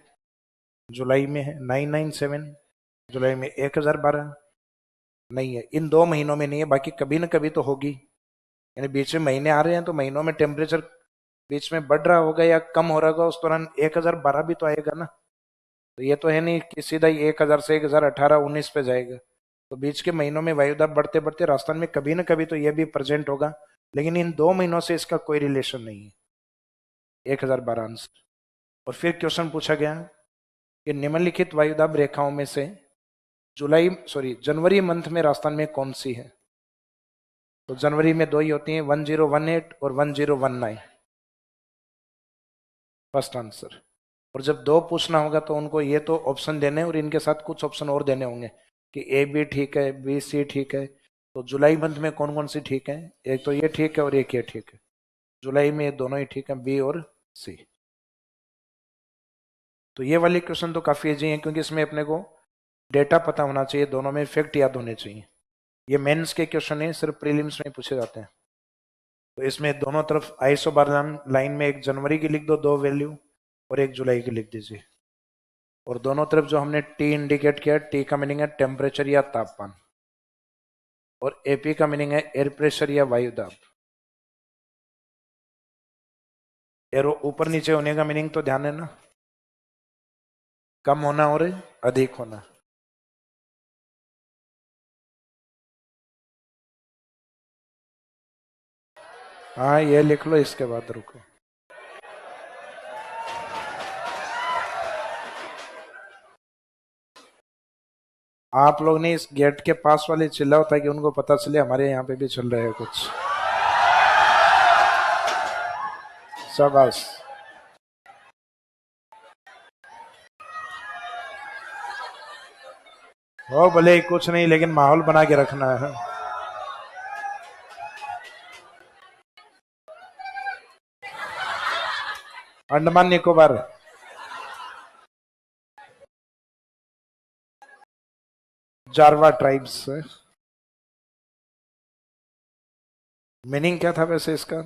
जुलाई में है 997, जुलाई में 1012 नहीं है, इन 2 महीनों में नहीं है, बाकी कभी ना कभी तो होगी। यानी बीच में महीने आ रहे हैं तो महीनों में टेम्परेचर बीच में बढ़ रहा होगा या कम हो रहा होगा, उस दौरान 1012 भी तो आएगा ना। तो ये तो है नहीं कि सीधा ही 1000 से 1018 19 पे जाएगा। तो बीच के महीनों में वायुदाब बढ़ते बढ़ते राजस्थान में कभी ना कभी तो ये भी प्रेजेंट होगा, लेकिन इन 2 महीनों से इसका कोई रिलेशन नहीं है। 1012 आंसर। और फिर क्वेश्चन पूछा गया कि निम्नलिखित वायुदाब रेखाओं में से जनवरी मंथ में राजस्थान में कौन सी है। तो जनवरी में 2 ही होती हैं, 1018 और 1019, फर्स्ट आंसर। और जब 2 पूछना होगा तो उनको ये तो ऑप्शन देने और इनके साथ कुछ ऑप्शन और देने होंगे कि ए बी ठीक है, बी सी ठीक है। तो जुलाई मंथ में कौन कौन सी ठीक है, एक तो ये ठीक है और एक ये ठीक है। जुलाई में ये दोनों ही ठीक है, बी और सी। तो ये वाले क्वेश्चन तो काफी इजी है क्योंकि इसमें अपने को डेटा पता होना चाहिए, दोनों में फैक्ट याद होने चाहिए। ये मेंस के क्वेश्चन है, सिर्फ प्रीलिम्स में पूछे जाते हैं। तो इसमें दोनों तरफ आइसोबार लाइन में एक जनवरी की लिख दो 2 वैल्यू, और एक जुलाई की लिख दीजिए। और दोनों तरफ जो हमने टी इंडिकेट किया, टी का मीनिंग है टेम्परेचर या तापमान, और एपी का मीनिंग है एयर प्रेशर या वायु दाब। एरो ऊपर नीचे होने का मीनिंग तो ध्यान है ना, कम होना और अधिक होना। हाँ ये लिख लो, इसके बाद रुको। आप लोग ने इस गेट के पास वाले चिल्लाओ ताकि उनको पता चले हमारे यहाँ पे भी चल रहा है कुछ। शाबाश। हो भले ही कुछ नहीं, लेकिन माहौल बना के रखना है। अंडमान निकोबार जारवा ट्राइब्स। मीनिंग क्या था वैसे इसका?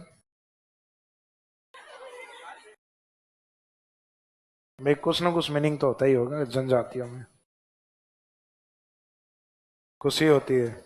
भाई कुछ ना कुछ मीनिंग तो होता ही होगा जनजातियों में, खुशी होती है।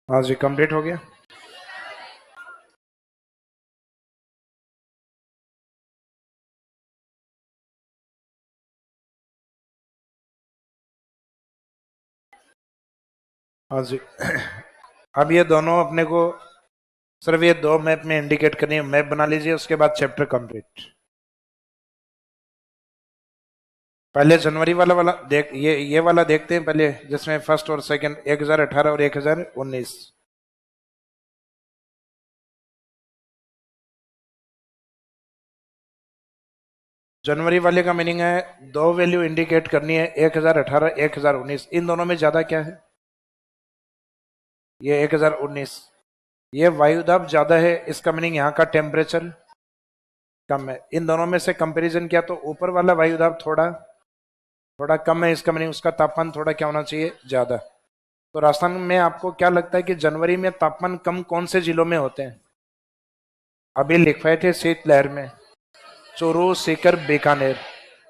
हाँ जी, कंप्लीट हो गया। हाँ जी। अब ये दोनों अपने को सिर्फ ये दो मैप में इंडिकेट करनी है, मैप बना लीजिए, उसके बाद चैप्टर कंप्लीट। पहले जनवरी वाला वाला देख, ये वाला देखते हैं पहले, जिसमें फर्स्ट और सेकंड 1018 और 1019। जनवरी वाले का मीनिंग है दो वैल्यू इंडिकेट करनी है, 1018 1019। इन दोनों में ज्यादा क्या है? ये 1019। ये वायुदाब ज्यादा है, इसका मीनिंग यहाँ का टेम्परेचर कम है। इन दोनों में से कंपैरिजन किया तो ऊपर वाला वायुदाब थोड़ा थोड़ा कम है, इसका मीनिंग उसका तापमान थोड़ा क्या होना चाहिए? ज्यादा। तो राजस्थान में आपको क्या लगता है कि जनवरी में तापमान कम कौन से जिलों में होते हैं? अभी लिखवाए थे शीतलहर में, चूरू, सीकर, बीकानेर।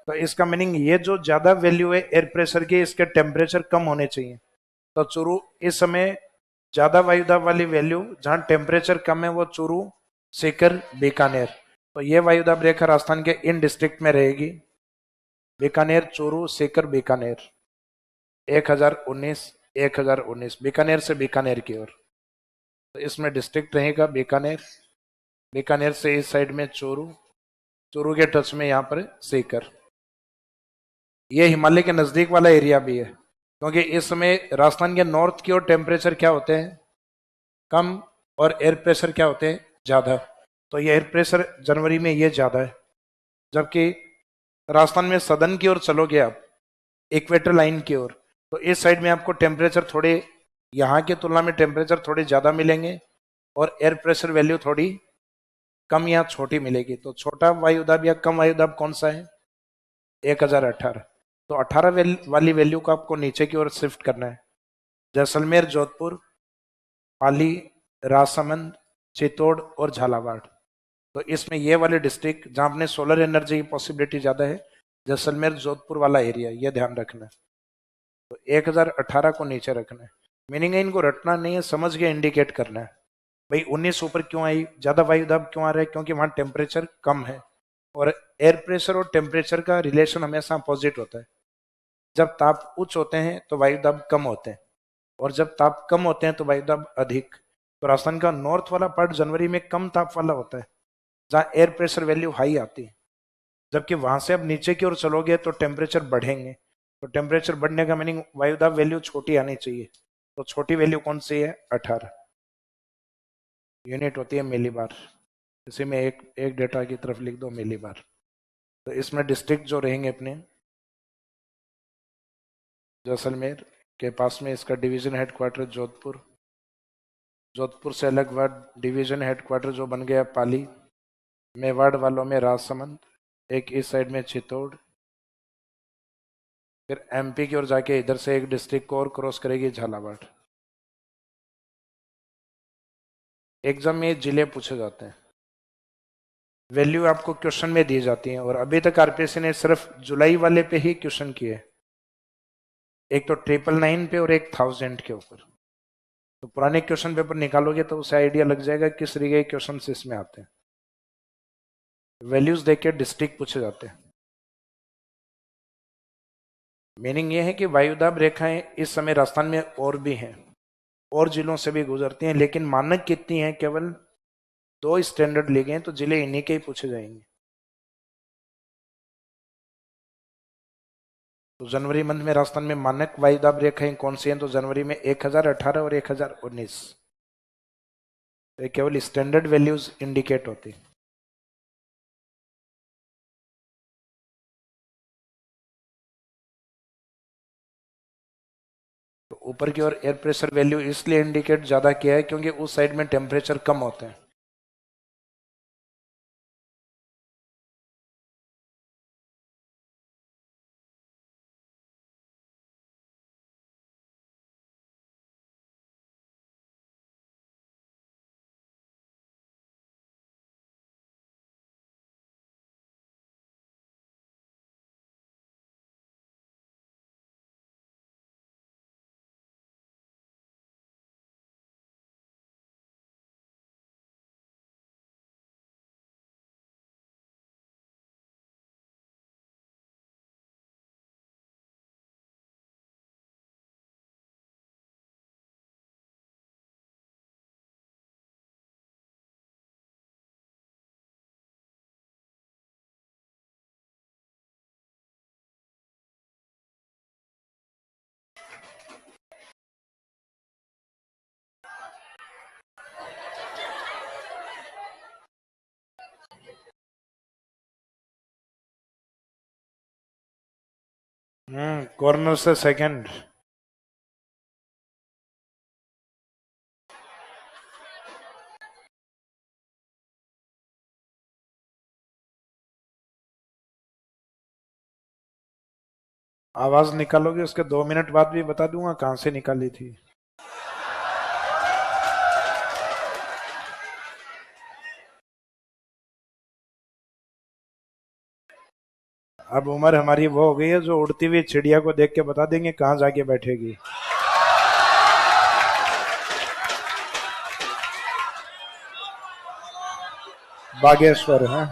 तो इसका मीनिंग ये जो ज्यादा वैल्यू है एयर प्रेशर की, इसके टेम्परेचर कम होने चाहिए। तो चूरू इस समय ज्यादा वायुदाब वाली वैल्यू, जहां टेम्परेचर कम है, वो चूरू, सीकर, बीकानेर। तो ये वायुदाब रेखा राजस्थान के इन डिस्ट्रिक्ट में रहेगी, बीकानेर, चूरू, सीकर, बीकानेर। 1019 1019 बीकानेर से बीकानेर की ओर। तो इसमें डिस्ट्रिक्ट रहेगा बीकानेर, बीकानेर से इस साइड में चूरू, चूरू के टच में यहाँ पर सीकर। ये हिमालय के नजदीक वाला एरिया भी है, क्योंकि इस समय राजस्थान के नॉर्थ की ओर टेम्परेचर क्या होते हैं? कम। और एयर प्रेशर क्या होते हैं? ज्यादा। तो ये एयर प्रेशर जनवरी में ये ज्यादा है। जबकि राजस्थान में सदन की ओर चलोगे आप, इक्वेटर लाइन की ओर, तो इस साइड में आपको टेम्परेचर थोड़े यहाँ की तुलना में टेम्परेचर थोड़े ज्यादा मिलेंगे, और एयर प्रेशर वैल्यू थोड़ी कम या छोटी मिलेगी। तो छोटा वायुदाब या कम वायुदाब कौन सा है? 1018। तो 18 वाली वैल्यू को आपको नीचे की ओर शिफ्ट करना है। जैसलमेर, जोधपुर, पाली, राजसमंद, चित्तौड़ और झालावाड़। तो इसमें ये वाले डिस्ट्रिक्ट जहां अपने सोलर एनर्जी की पॉसिबिलिटी ज्यादा है, जैसलमेर, जोधपुर वाला एरिया, ये ध्यान रखना है। तो 1018 को नीचे रखना है। मीनिंग है इनको रटना नहीं है, समझ के इंडिकेट करना है। भाई 19 ऊपर क्यों आई, ज्यादा वायुदाब क्यों आ रहा है? क्योंकि वहां टेम्परेचर कम है, और एयर प्रेशर और टेम्परेचर का रिलेशन हमेशा अपोजिट होता है। जब ताप उच्च होते हैं तो वायुदाब कम होते हैं, और जब ताप कम होते हैं तो वायुदाब अधिक। तो राजस्थान का नॉर्थ वाला पार्ट जनवरी में कम ताप वाला होता है, जहाँ एयर प्रेशर वैल्यू हाई आती है। जबकि वहां से अब नीचे की ओर चलोगे तो टेम्परेचर बढ़ेंगे। तो टेम्परेचर बढ़ने का मीनिंग वायुदाब वैल्यू छोटी आनी चाहिए। तो छोटी वैल्यू कौन सी है? 18। यूनिट होती है मिली बार। इसी में एक एक डेटा की तरफ लिख दो मिली बार। तो इसमें डिस्ट्रिक्ट जो रहेंगे अपने, जैसलमेर के पास में इसका डिवीजन हेडक्वार्टर जोधपुर, जोधपुर से अलग वर्ड डिवीजन हेडक्वार्टर जो बन गया पाली, मेवाड़ वालों में राजसमंद, एक इस साइड में चित्तौड़। फिर एमपी की ओर जाके इधर से एक डिस्ट्रिक्ट को और क्रॉस करेगी, झालावाड़। एग्जाम में जिले पूछे जाते हैं, वैल्यू आपको क्वेश्चन में दी जाती है, और अभी तक आरपीएससी ने सिर्फ जुलाई वाले पे ही क्वेश्चन किए, एक तो 999 पे और एक 1000 के ऊपर। तो पुराने क्वेश्चन पेपर निकालोगे तो उसे आइडिया लग जाएगा किस तरीके के क्वेश्चन इसमें आते हैं। वैल्यूज देख के डिस्ट्रिक्ट पूछे जाते हैं। मीनिंग ये है कि वायुदाब रेखाएं इस समय राजस्थान में और भी हैं, और जिलों से भी गुजरती हैं, लेकिन मानक कितनी है? केवल 2 स्टैंडर्ड लिए गए हैं, तो जिले इन्हीं के ही पूछे जाएंगे। तो जनवरी मंथ में राजस्थान में मानक वायुदाब रेखाएं कौन सी हैं? तो जनवरी में 1018 और 1019। ये केवल स्टैंडर्ड वैल्यूज इंडिकेट होती। तो ऊपर की ओर एयर प्रेशर वैल्यू इसलिए इंडिकेट ज्यादा किया है क्योंकि उस साइड में टेम्परेचर कम होते हैं। कॉर्नर से सेकंड। आवाज निकालोगे उसके 2 मिनट बाद भी बता दूंगा कहां से निकाली थी। अब उम्र हमारी वो हो गई है जो उड़ती हुई चिड़िया को देख के बता देंगे कहां जाके बैठेगी। बागेश्वर है।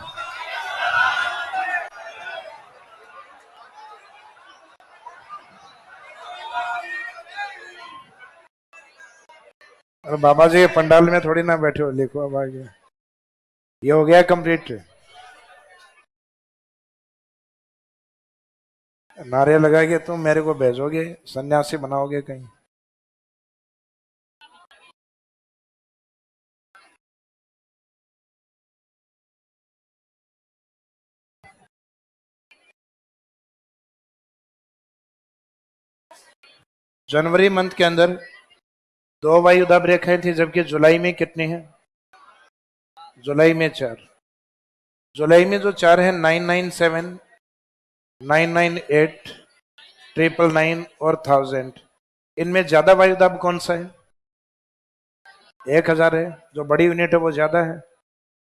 और बाबा जी पंडाल में थोड़ी ना बैठे हो, लिखो अब आगे। ये हो गया कंप्लीट। नारे लगाएंगे तुम मेरे को भेजोगे, सन्यासी बनाओगे कहीं। जनवरी मंथ के अंदर 2 वायुदाब रेखाएं थी, जबकि जुलाई में कितनी है? जुलाई में 4। जुलाई में जो 4 है 997, 998, 999 और 1000। इनमें ज्यादा वायुदाब कौन सा है? 1000 है, जो बड़ी यूनिट है वो ज्यादा है।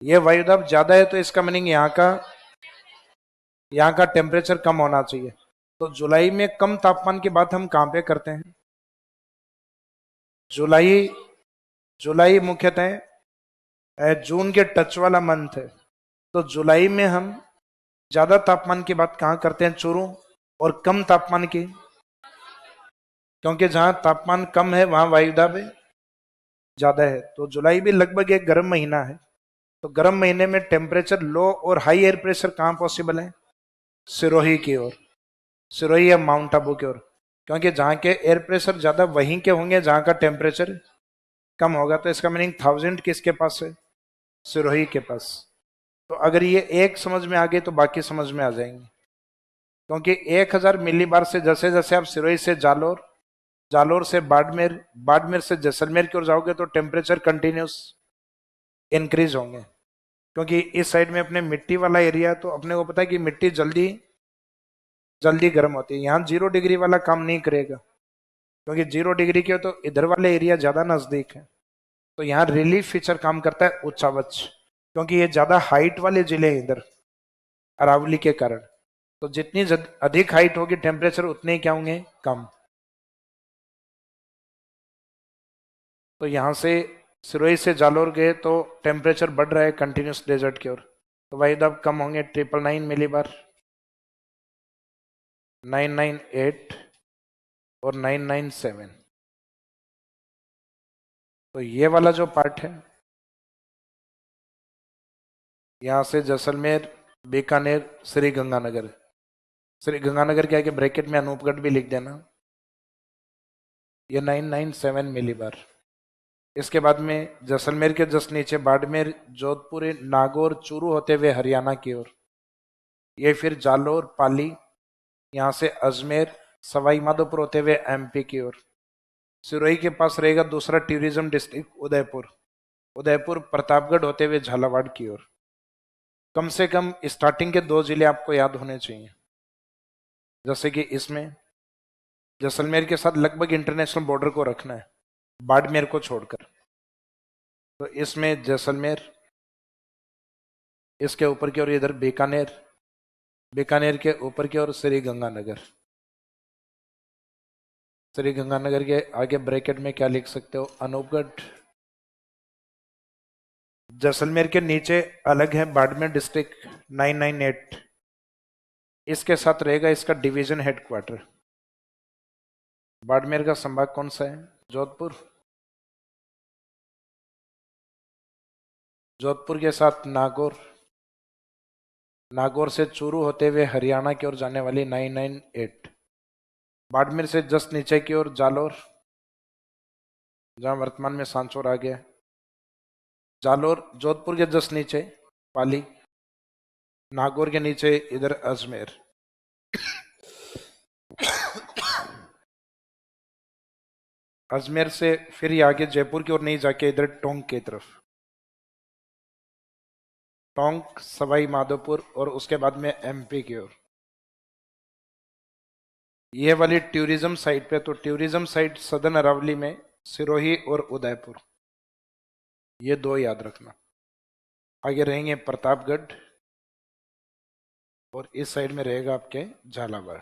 ये वायुदाब ज्यादा है तो इसका मीनिंग यहाँ का टेम्परेचर कम होना चाहिए। तो जुलाई में कम तापमान की बात हम कहां पे करते हैं? जुलाई जुलाई मुख्यतः जून के टच वाला मंथ है। तो जुलाई में हम ज्यादा तापमान की बात कहां करते हैं? चूरू। और कम तापमान की, क्योंकि जहां तापमान कम है वहां वायुदाब ज्यादा है। तो जुलाई भी लगभग एक गर्म महीना है। तो गर्म महीने में टेम्परेचर लो और हाई एयर प्रेशर कहां पॉसिबल है? सिरोही की ओर, सिरोही या माउंट आबू की ओर। क्योंकि जहां के एयर प्रेशर ज्यादा वहीं के होंगे जहां का टेम्परेचर कम होगा। तो इसका मीनिंग 1000 किसके पास है? सिरोही के पास। तो अगर ये एक समझ में आ गई तो बाकी समझ में आ जाएंगे। क्योंकि 1000 मिली बार से जैसे जैसे आप सिरोही से जालोर, जालोर से बाड़मेर, बाड़मेर से जैसलमेर की ओर जाओगे तो टेम्परेचर कंटिन्यूस इंक्रीज होंगे। क्योंकि इस साइड में अपने मिट्टी वाला एरिया, तो अपने को पता है कि मिट्टी जल्दी जल्दी गर्म होती है। यहाँ 0 डिग्री वाला काम नहीं करेगा, क्योंकि 0 डिग्री के तो इधर वाले एरिया ज्यादा नजदीक है। तो यहाँ रिलीफ फीचर काम करता है उच्चावच, क्योंकि ये ज्यादा हाइट वाले जिले हैं इधर अरावली के कारण। तो जितनी अधिक हाइट होगी टेम्परेचर उतने ही क्या होंगे? कम। तो यहाँ से सिरोही से जालोर गए तो टेम्परेचर बढ़ रहा है कंटिन्यूस डेजर्ट की ओर। तो वायुदाब कम होंगे 999 मिली बार, 998 और 997। तो ये वाला जो पार्ट है, यहाँ से जैसलमेर, बीकानेर, श्री गंगानगर, श्री गंगानगर के आगे ब्रैकेट में अनूपगढ़ भी लिख देना, ये 997 मिलीबार। इसके बाद में जैसलमेर के जस्ट नीचे बाड़मेर, जोधपुर, नागौर, चूरू होते हुए हरियाणा की ओर, ये फिर जालोर, पाली, यहां से अजमेर, सवाई माधोपुर होते हुए एमपी की ओर। सिरोही के पास रहेगा दूसरा टूरिज्म डिस्ट्रिक्ट उदयपुर, उदयपुर प्रतापगढ़ होते हुए झालावाड़ की ओर। कम से कम स्टार्टिंग के 2 जिले आपको याद होने चाहिए, जैसे कि इसमें जैसलमेर के साथ लगभग इंटरनेशनल बॉर्डर को रखना है, बाड़मेर को छोड़कर। तो इसमें जैसलमेर, इसके ऊपर की ओर इधर बीकानेर, बीकानेर के ऊपर की ओर श्री गंगानगर। श्री गंगानगर के आगे ब्रैकेट में क्या लिख सकते हो, अनूपगढ़। जैसलमेर के नीचे अलग है बाड़मेर डिस्ट्रिक्ट 998, इसके साथ रहेगा इसका डिवीजन हेडक्वार्टर। बाड़मेर का संभाग कौन सा है, जोधपुर। जोधपुर के साथ नागौर, नागौर से चूरू होते हुए हरियाणा की ओर जाने वाली 998। बाड़मेर से जस्ट नीचे की ओर जालोर, जहां वर्तमान में सांचौर आ गया। जालोर, जोधपुर के जस्ट नीचे पाली, नागौर के नीचे इधर अजमेर। अजमेर से फिर ये आगे जयपुर की ओर नहीं जाके इधर टोंक की तरफ, टोंक, सवाई माधोपुर और उसके बाद में एमपी की ओर। ये वाली टूरिज्म साइट पे, तो टूरिज्म साइट सदर्न अरावली में सिरोही और उदयपुर, ये 2 याद रखना। आगे रहेंगे प्रतापगढ़ और इस साइड में रहेगा आपके झालावाड़।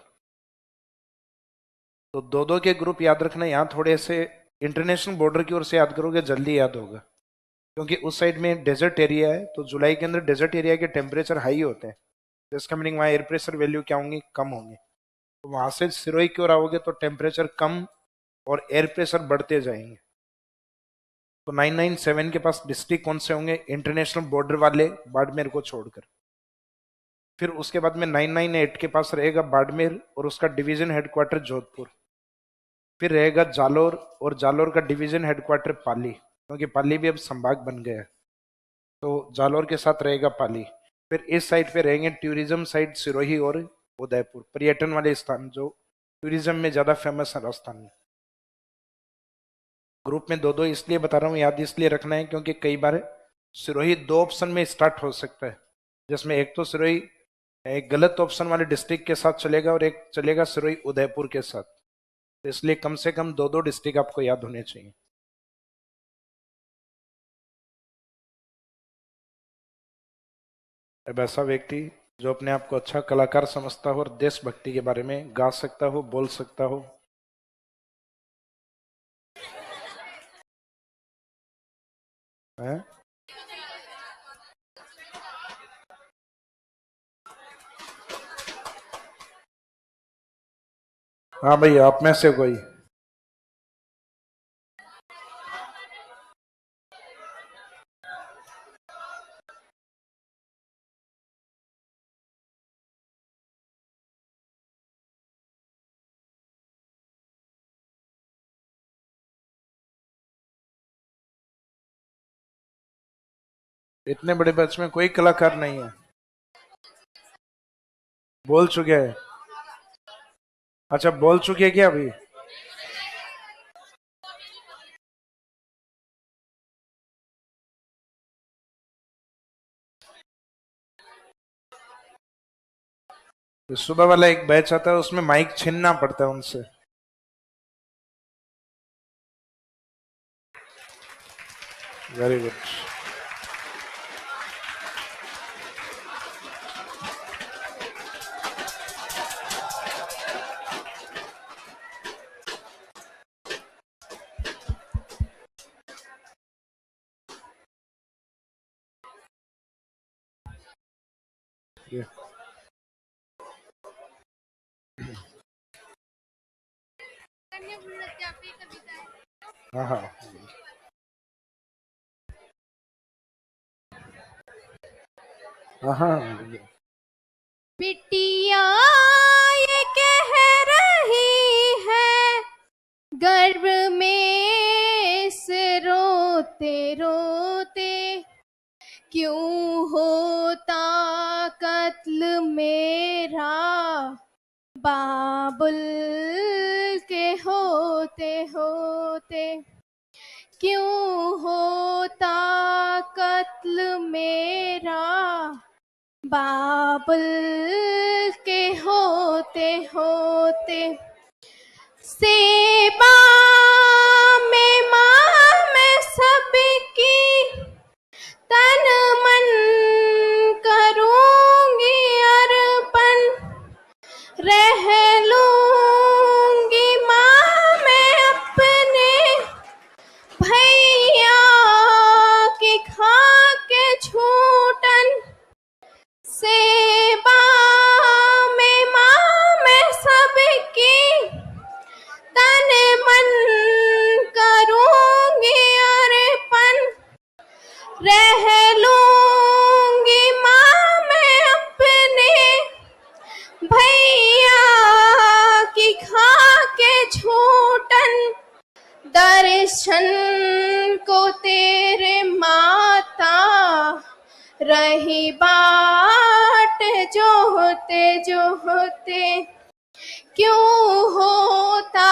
तो 2-2 के ग्रुप याद रखना। यहाँ थोड़े से इंटरनेशनल बॉर्डर की ओर से याद करोगे जल्दी याद होगा, क्योंकि उस साइड में डेजर्ट एरिया है, तो जुलाई के अंदर डेजर्ट एरिया के टेम्परेचर हाई होते हैं, तो इसका मीनिंग वहाँ एयर प्रेशर वैल्यू क्या होंगी, कम होंगे। तो वहां से सिरोही की ओर आओगे तो टेम्परेचर कम और एयर प्रेशर बढ़ते जाएंगे। तो 997 के पास डिस्ट्रिक्ट कौन से होंगे, इंटरनेशनल बॉर्डर वाले, बाड़मेर को छोड़कर। फिर उसके बाद में 998 के पास रहेगा बाड़मेर और उसका डिवीजन हेडक्वार्टर जोधपुर। फिर रहेगा जालोर और जालोर का डिवीजन हेडक्वार्टर पाली, क्योंकि पाली भी अब संभाग बन गया है, तो जालोर के साथ रहेगा पाली। फिर इस साइड पे रहेंगे टूरिज्म साइड सिरोही और उदयपुर, पर्यटन वाले स्थान जो टूरिज्म में ज्यादा फेमस है राजस्थान में। ग्रुप में 2-2 इसलिए बता रहा हूँ, याद इसलिए रखना है क्योंकि कई बार सिरोही 2 ऑप्शन में स्टार्ट हो सकता है, जिसमें एक तो सिरोही एक गलत ऑप्शन वाले डिस्ट्रिक्ट के साथ चलेगा और एक चलेगा सिरोही उदयपुर के साथ, तो इसलिए कम से कम 2-2 डिस्ट्रिक्ट आपको याद होने चाहिए। अब ऐसा व्यक्ति जो अपने आप को अच्छा कलाकार समझता हो और देशभक्ति के बारे में गा सकता हो, बोल सकता हो। है? हाँ भाई, आप में से कोई। इतने बड़े बैच में कोई कलाकार नहीं है, बोल चुके हैं। अच्छा, बोल चुके हैं क्या अभी? तो सुबह वाला एक बैच आता है, उसमें माइक छीनना पड़ता है उनसे। Very good. हाँ हाँ हाँ हाँ। बिटिया गर्भ में से रोते रोते क्यों होता कत्ल मेरा, बाबुल के होते होते क्यों होता कत्ल मेरा, बाबुल के होते होते। सेवा में माँ मैं सबकी तन मन करूंगी अर्पण, रह लूंगी माँ मैं अपने भैया की खा के छूटन। सेवा में माँ मैं सबकी तन मन करूंगी अर्पण, रह लूंगी माँ मैं अपने भैया की खा के छूटन। दर्शन को तेरे माता रही बाट जो होते क्यों होता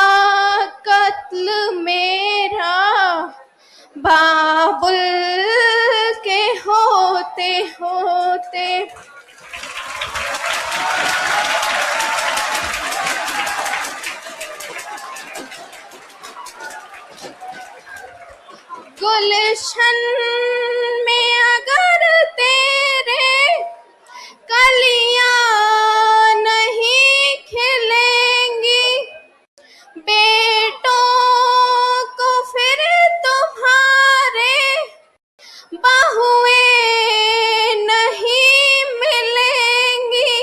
कत्ल मेरा, बाबुल के होते होते। गुलशन में अगर तेरे कलियां नहीं खिलेंगी, बेटों को फिर तुम्हारे बहुएं नहीं मिलेंगी।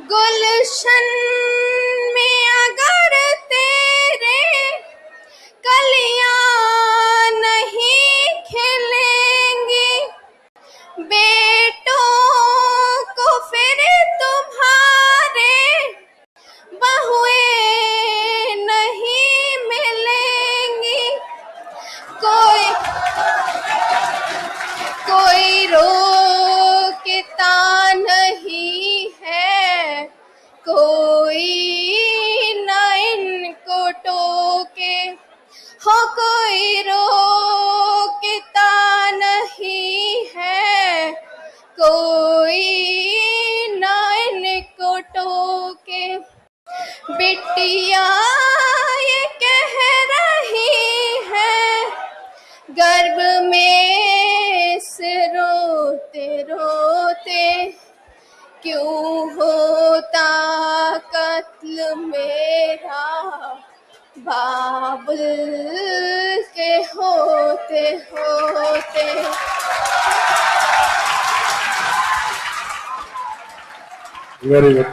गुलशन में अगर तेरे कलियां नहीं खिलेंगी, बेटों को फिर तुम्हारे बहुएं नहीं मिलेंगी। कोई रोकता नहीं है, कोई न इनको टोके हो, कोई रोकता नहीं है, कोई न इनको टोके। बिटिया ये कह रही है गर्भ में से रोते रोते क्यों होता कत्ल मेरा, बाबुल के होते होते। वेरी गुड,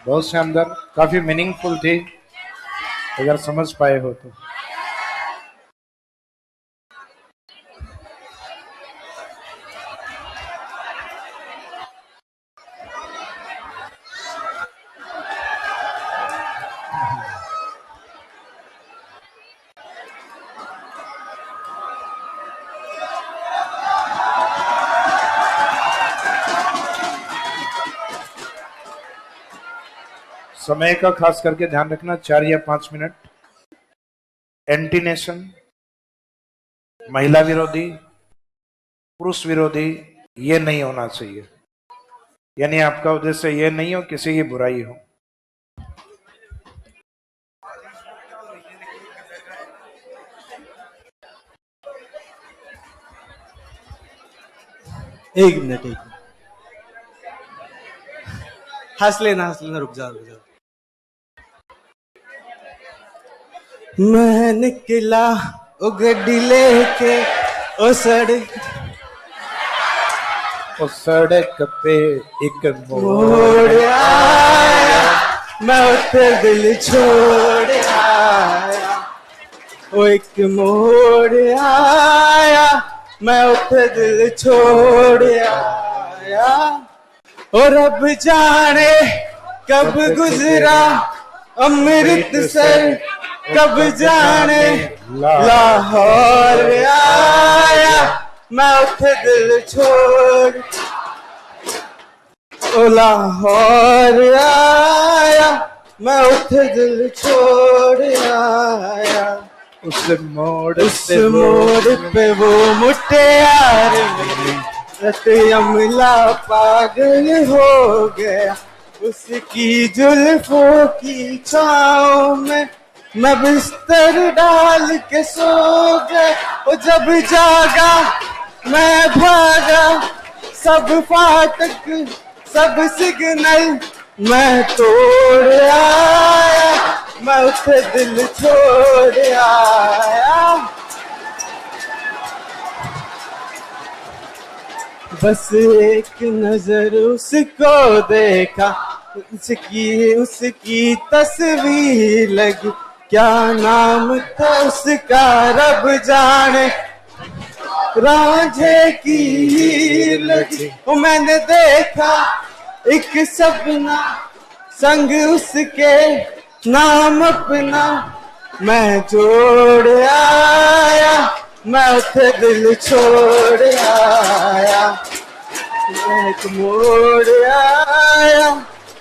बहुत शानदार, काफी मीनिंगफुल थी अगर समझ पाए हो तो। समय का खास करके ध्यान रखना, 4 या 5 मिनट। एंटीनेशन, महिला विरोधी, पुरुष विरोधी ये नहीं होना चाहिए, यानी आपका उद्देश्य ये नहीं हो किसी की बुराई हो। एक मिनट हंस लेना रुक जा। मैं निकला ओ गड्डी लेके ओ सड़क पे एक मोड़ आया, मैं उतर दिल छोड़ आया, ओ एक मोड़ आया, मैं उठे दिल छोड़ आया। और अब जाने कब गुजरा अमृतसर, कब जाने लाहौर आया। मैं उठे दिल छोड़ ओ लाहौर आया, मैं उठे दिल छोड़ आया। उस मोड़ पे वो मुटियार मेरी रत अमला पागल हो गया। उसकी जुल्फों की छाँव में मैं बिस्तर डाल के सो गया। वो जब जागा मैं भागा, सब फाटक सब सिग्नल मैं तोड़ आया। मैं उसे दिल छोड़ आया। बस एक नजर उसको देखा, उसकी तस्वीर लगी। क्या नाम था उसका रब जाने, रांझे की हीर लगी। वो मैंने देखा एक सपना संग उसके नाम अपना मैं जोड़ आया। मैं उसे दिल छोड़ आया। मैं एक मोड़ आया,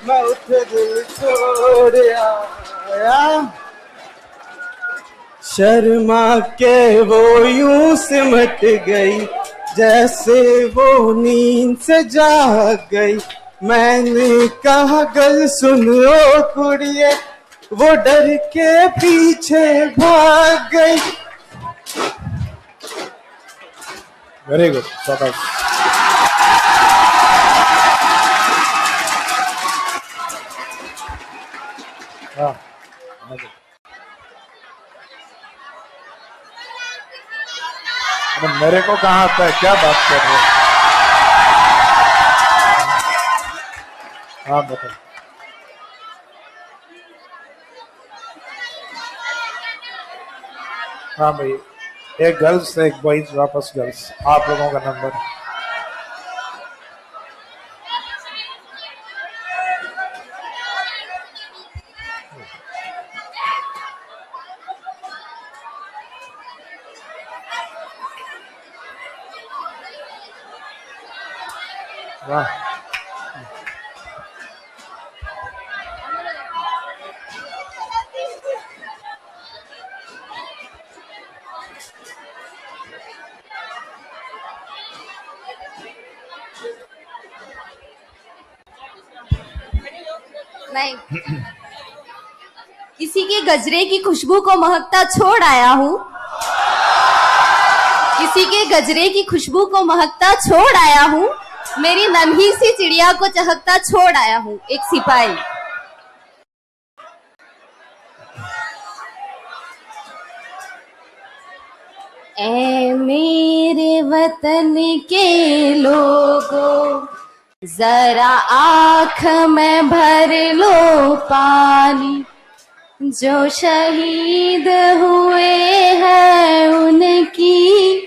मैं उसे दिल छोड़ आया। शर्मा के वो यूं सिमट गई जैसे वो नींद से जाग गई। मैंने कहा गल सुन ओ कुड़िए, वो डर के पीछे भाग गई। वेरी गुड, शाबाश। हाँ, मेरे को कहाँ आता है, क्या बात कर रहे हो? हाँ बताओ। हाँ भाई, एक गर्ल्स एक बॉयज, वापस गर्ल्स। आप लोगों का नंबर। वाह, नहीं, किसी के गजरे की खुशबू को महकता छोड़ आया हूँ। किसी के गजरे की खुशबू को महकता छोड़ आया हूँ। मेरी नन्ही सी चिड़िया को चहकता छोड़ आया हूँ। एक सिपाही। ऐ मेरे वतन के लोगों, जरा आँख में भर लो पानी। जो शहीद हुए हैं उनकी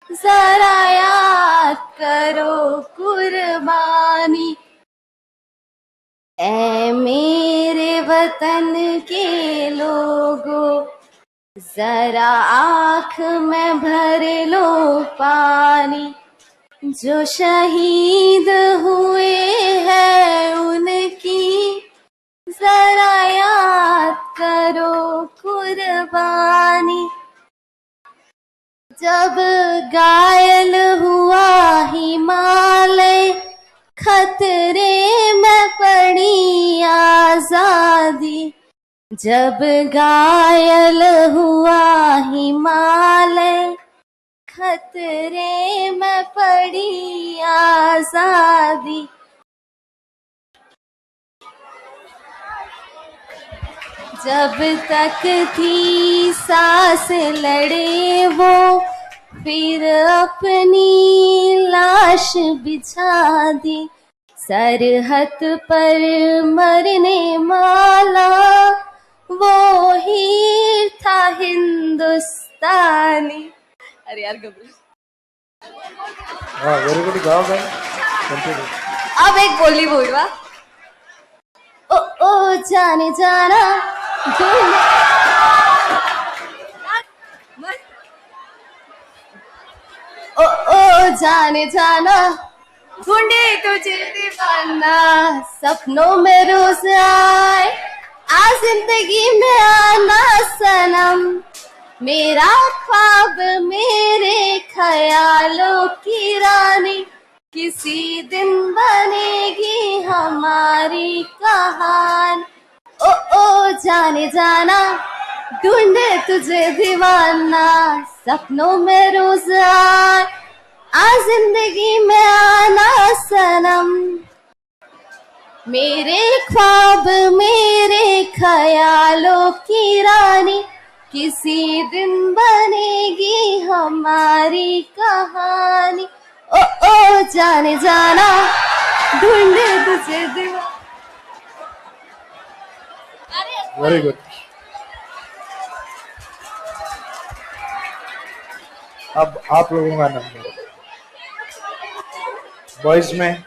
जरा याद करो कुर्बानी। ऐ मेरे वतन के लोगों, जरा आँख में भर लो पानी। जो शहीद हुए हैं उनकी जरा याद करो कुर्बानी। जब घायल हुआ हिमालय, खतरे में पड़ी आजादी। जब घायल हुआ हिमालय, खतरे में पड़ी आजादी। जब तक थी सांस लड़े वो, फिर अपनी लाश बिछा दी। सरहद पर मरने वाला वो ही था हिंदुस्तानी। अरे यार हाँ वेरी गुड, गाओ गाओ, कंटिन्यू। अब एक बोली बोलवा। ओ ओ जाने जाना ओ ओ जाने जाना ढूंढे तुझे दीवाना, सपनों में रोज आए आ जिंदगी में आना सनम, मेरा ख्वाब मेरे ख्यालों की रानी, किसी दिन बनेगी हमारी कहानी। ओ ओ जाने जाना ढूंढे तुझे दीवाना, सपनों में रोज आए आ जिंदगी में आना सनम, मेरे ख्वाब मेरे ख्यालों की रानी, किसी दिन बनेगी हमारी कहानी। ओ ओ जाने जाना ढूंढे तुझे दीवाना। Very good. अब आप लोगों का नंबर, बॉयज में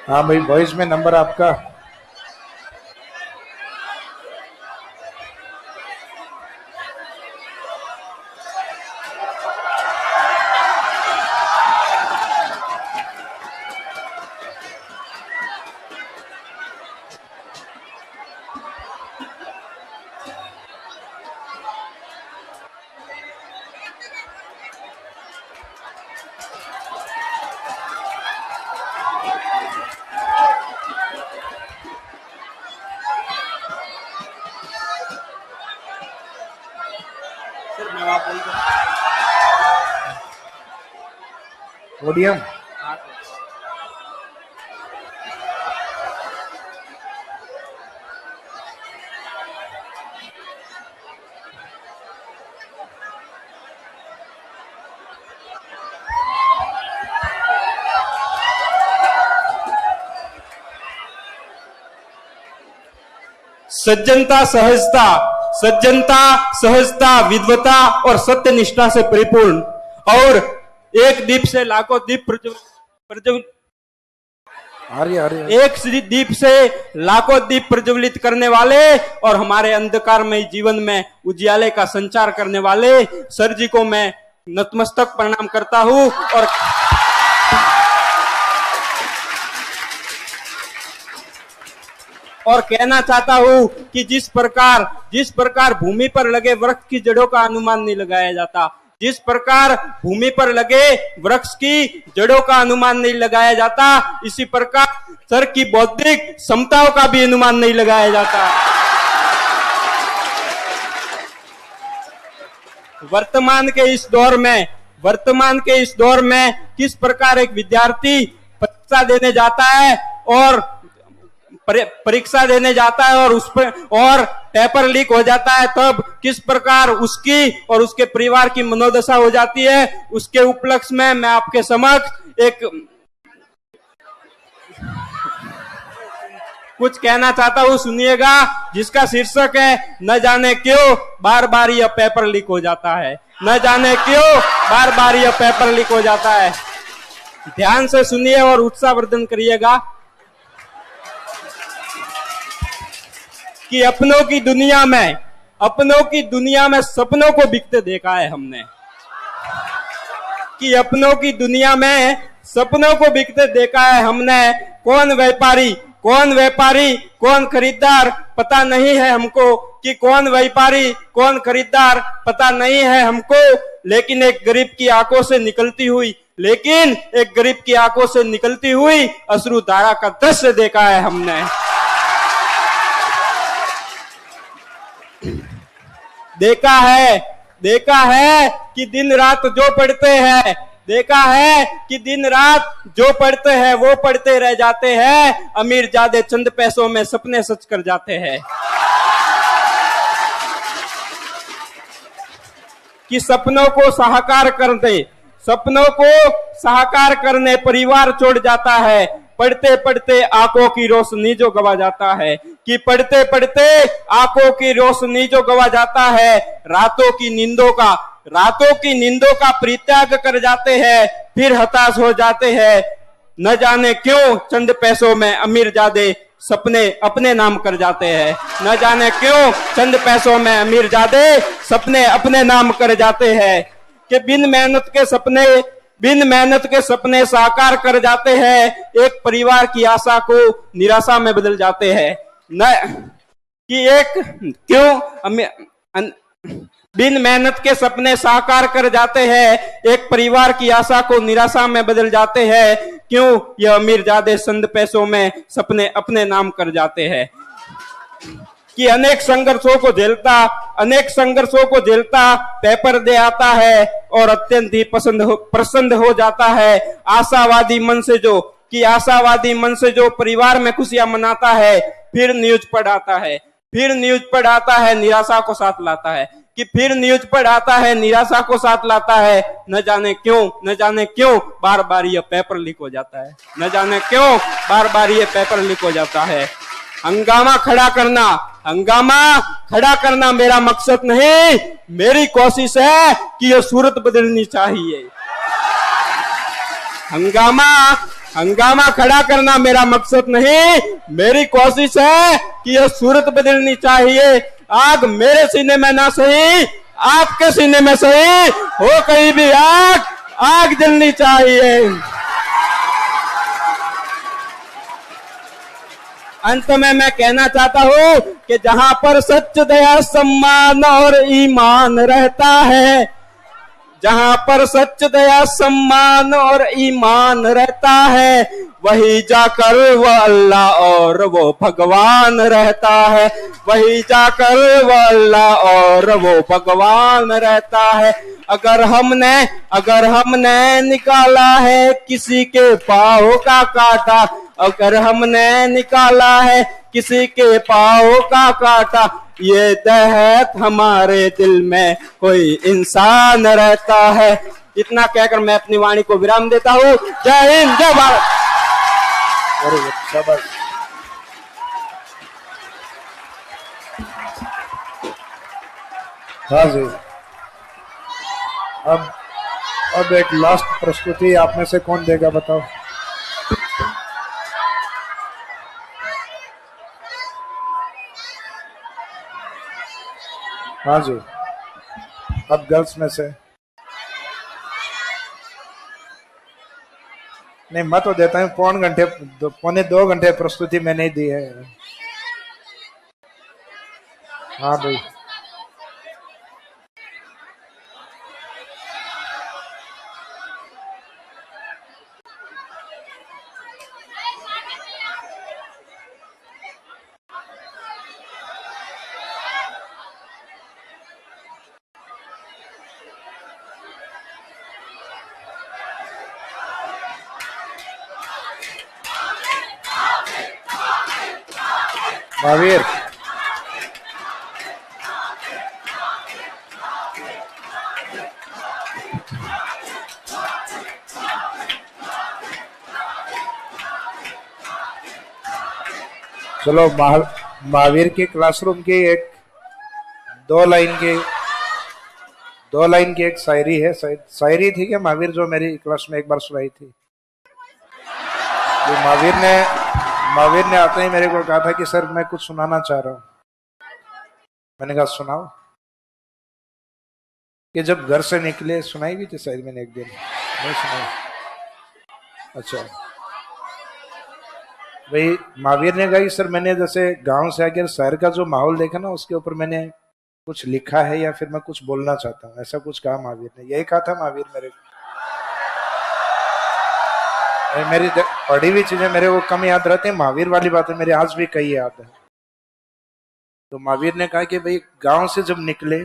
हाँ भाई, बॉयज में नंबर आपका। पोडियम सज्जनता सहजता, सज्जनता सहजता विद्वता और सत्य निष्ठा से परिपूर्ण, और एक दीप से लाखों दीप एक दीप से लाखों दीप प्रज्वलित करने वाले और हमारे अंधकारमय जीवन में उजियाले का संचार करने वाले सर जी को मैं नतमस्तक प्रणाम करता हूं। और कहना चाहता हूं कि जिस प्रकार भूमि पर लगे वृक्ष की जड़ों का अनुमान नहीं लगाया जाता, जिस प्रकार भूमि पर लगे वृक्ष की जड़ों का अनुमान नहीं लगाया जाता, इसी प्रकार सर की बौद्धिक क्षमताओं का भी अनुमान नहीं लगाया जाता। वर्तमान के इस दौर में किस प्रकार एक विद्यार्थी परीक्षा देने जाता है और उस पर और पेपर लीक हो जाता है, तब किस प्रकार उसकी और उसके परिवार की मनोदशा हो जाती है, उसके उपलक्ष्य में मैं आपके समक्ष एक कुछ कहना चाहता हूं, सुनिएगा, जिसका शीर्षक है न जाने क्यों बार बार यह पेपर लीक हो जाता है, न जाने क्यों बार बार यह पेपर लीक हो जाता है। ध्यान से सुनिए और उत्साहवर्धन करिएगा कि अपनों की दुनिया में सपनों को बिकते देखा है हमने, कि अपनों की दुनिया में सपनों को बिकते देखा है हमने। कौन व्यापारी कौन खरीदार पता नहीं है हमको, कि कौन व्यापारी कौन खरीदार पता नहीं है हमको, लेकिन एक गरीब की आंखों से निकलती हुई अश्रुधारा का दृश्य देखा है हमने। देखा है कि दिन रात जो पढ़ते हैं वो पढ़ते रह जाते हैं, अमीर जादे चंद पैसों में सपने सच कर जाते हैं। कि सपनों को साकार करने परिवार छोड़ जाता है, पढ़ते पढ़ते आंखों की रोशनी जो गवा जाता है, कि पढ़ते पढ़ते आंखों की रोशनी जो गवा जाता है, रातों की नींदों का परित्याग कर जाते हैं, फिर हताश हो जाते हैं। न जाने क्यों चंद पैसों में अमीरजादे सपने अपने नाम कर जाते हैं। न जाने क्यों चंद पैसों में अमीरजादे सपने अपने नाम कर जाते हैं, कि बिन मेहनत के सपने साकार कर जाते हैं, एक परिवार की आशा को निराशा में बदल जाते हैं। न कि एक क्यों बिन मेहनत के सपने साकार कर जाते हैं, एक परिवार की आशा को निराशा में बदल जाते हैं, क्यों यह अमीरजादे चंद पैसों में सपने अपने नाम कर जाते हैं। कि अनेक संघर्षों को झेलता पेपर दे आता है और अत्यंत ही प्रसन्न हो जाता है। आशावादी मन से जो परिवार में खुशियां मनाता है, फिर न्यूज पढ़ आता है निराशा को साथ लाता है, कि फिर न्यूज पढ़ आता है निराशा को साथ लाता है। न जाने क्यों बार बार ये पेपर लीक हो जाता है, न जाने क्यों बार बार ये पेपर लीक हो जाता है। हंगामा खड़ा करना मेरा मकसद नहीं, मेरी कोशिश है कि ये सूरत बदलनी चाहिए। हंगामा खड़ा करना मेरा मकसद नहीं, मेरी कोशिश है कि ये सूरत बदलनी चाहिए। आग मेरे सीने में ना सही, आपके सीने में सही हो, कहीं भी आग जलनी चाहिए। अंत में मैं कहना चाहता हूँ कि जहां पर सच, दया, सम्मान और ईमान रहता है, जहां पर सच, दया, सम्मान और ईमान रहता है, वही जाकर वो अल्लाह और वो भगवान रहता है, वही जाकर वो अल्लाह और वो भगवान रहता है। अगर हमने निकाला है किसी के पाँव का कांटा, अगर हमने निकाला है किसी के पाँव का कांटा, ये तहत हमारे दिल में कोई इंसान रहता है। इतना कहकर मैं अपनी वाणी को विराम देता हूँ। जय हिंद, जय भारत। हाँ जी, अब एक लास्ट प्रस्तुति आप में से कौन देगा बताओ। हाँ जी, अब गर्ल्स में से नहीं, मैं तो देता हूँ पौने 2 घंटे प्रस्तुति मैंने ही दी है। हाँ भाई, महावीर चलो, महावीर की क्लासरूम की एक 2 लाइन की एक शायरी है। शायरी थी क्या महावीर, जो मेरी क्लास में एक बार सुनाई थी। तो महावीर ने आते ही मेरे को कहा था कि सर मैं कुछ सुनाना चाह रहा हूं। मैंने कहा सुनाओ। कि जब घर से निकले, सुनाई भी थी शायद मैंने एक दिन, नहीं सुनाई। अच्छा भाई, महावीर ने कहा कि सर मैंने जैसे गांव से आकर शहर का जो माहौल देखा ना, उसके ऊपर मैंने कुछ लिखा है या फिर मैं कुछ बोलना चाहता हूँ, ऐसा कुछ कहा महावीर ने। यही कहा था महावीर मेरे को। मेरी पढ़ी हुई चीजें मेरे को कम याद रहती हैं, महावीर वाली बातें मेरे आज भी कई याद है। तो महावीर ने कहा कि भाई गांव से जब निकले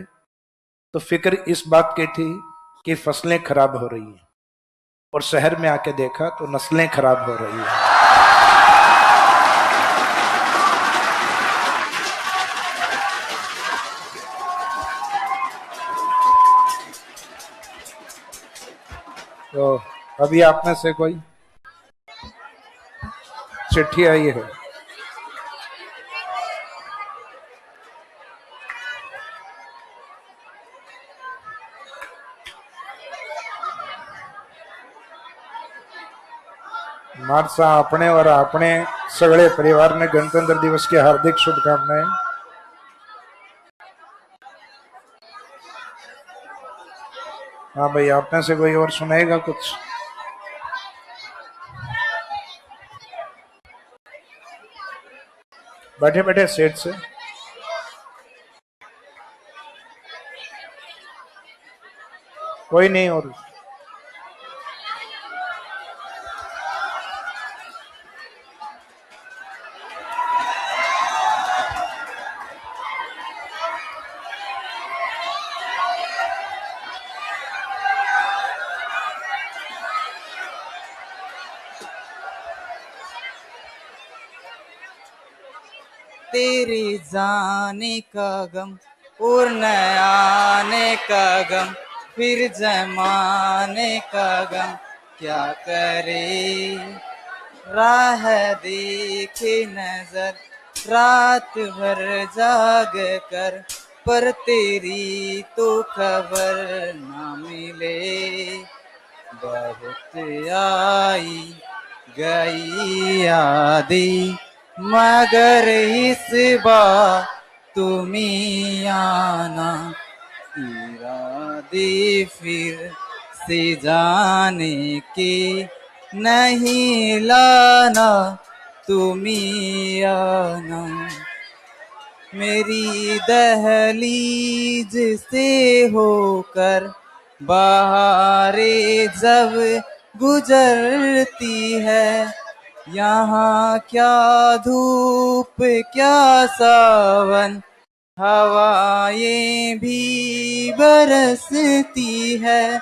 तो फिक्र इस बात की थी कि फसलें खराब हो रही हैं, और शहर में आके देखा तो नस्लें खराब हो रही हैं। तो अभी आप में से कोई चिट्ठी आई है। मार्सा अपने और अपने सगळे परिवार ने गणतंत्र दिवस की हार्दिक शुभकामनाएं। हाँ भाई, आप में से कोई और सुनाएगा कुछ? बैठे बैठे सेठ से। कोई नहीं और? तेरे जाने का गम और न आने का गम, फिर जमाने का गम क्या करे। राह देखे नजर रात भर जाग कर, पर तेरी तो खबर ना मिले। बहुत आई गई यादें, मगर इस बार तुम ही आना। इरादे फिर से जाने के नहीं लाना, तुम ही आना। मेरी दहलीज से होकर बहारें जब गुजरती है, यहाँ क्या धूप क्या सावन, हवाएं भी बरसती है।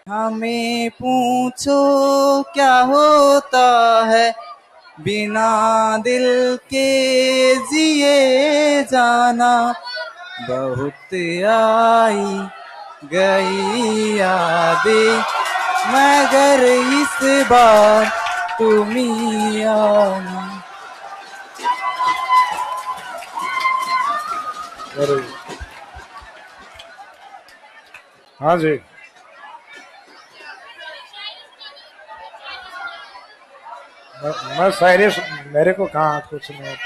हमें पूछो क्या होता है बिना दिल के जिए जाना। बहुत आई गई यादें, मगर इस बार तुम ही आना। हाँ जी, मैं शायरी मेरे को कहाँ कुछ नहीं है।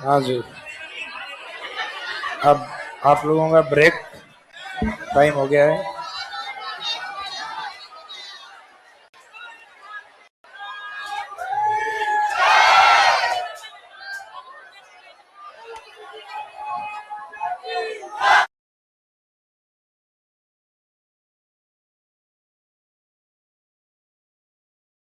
हाँ जी, अब आप लोगों का ब्रेक टाइम हो गया है।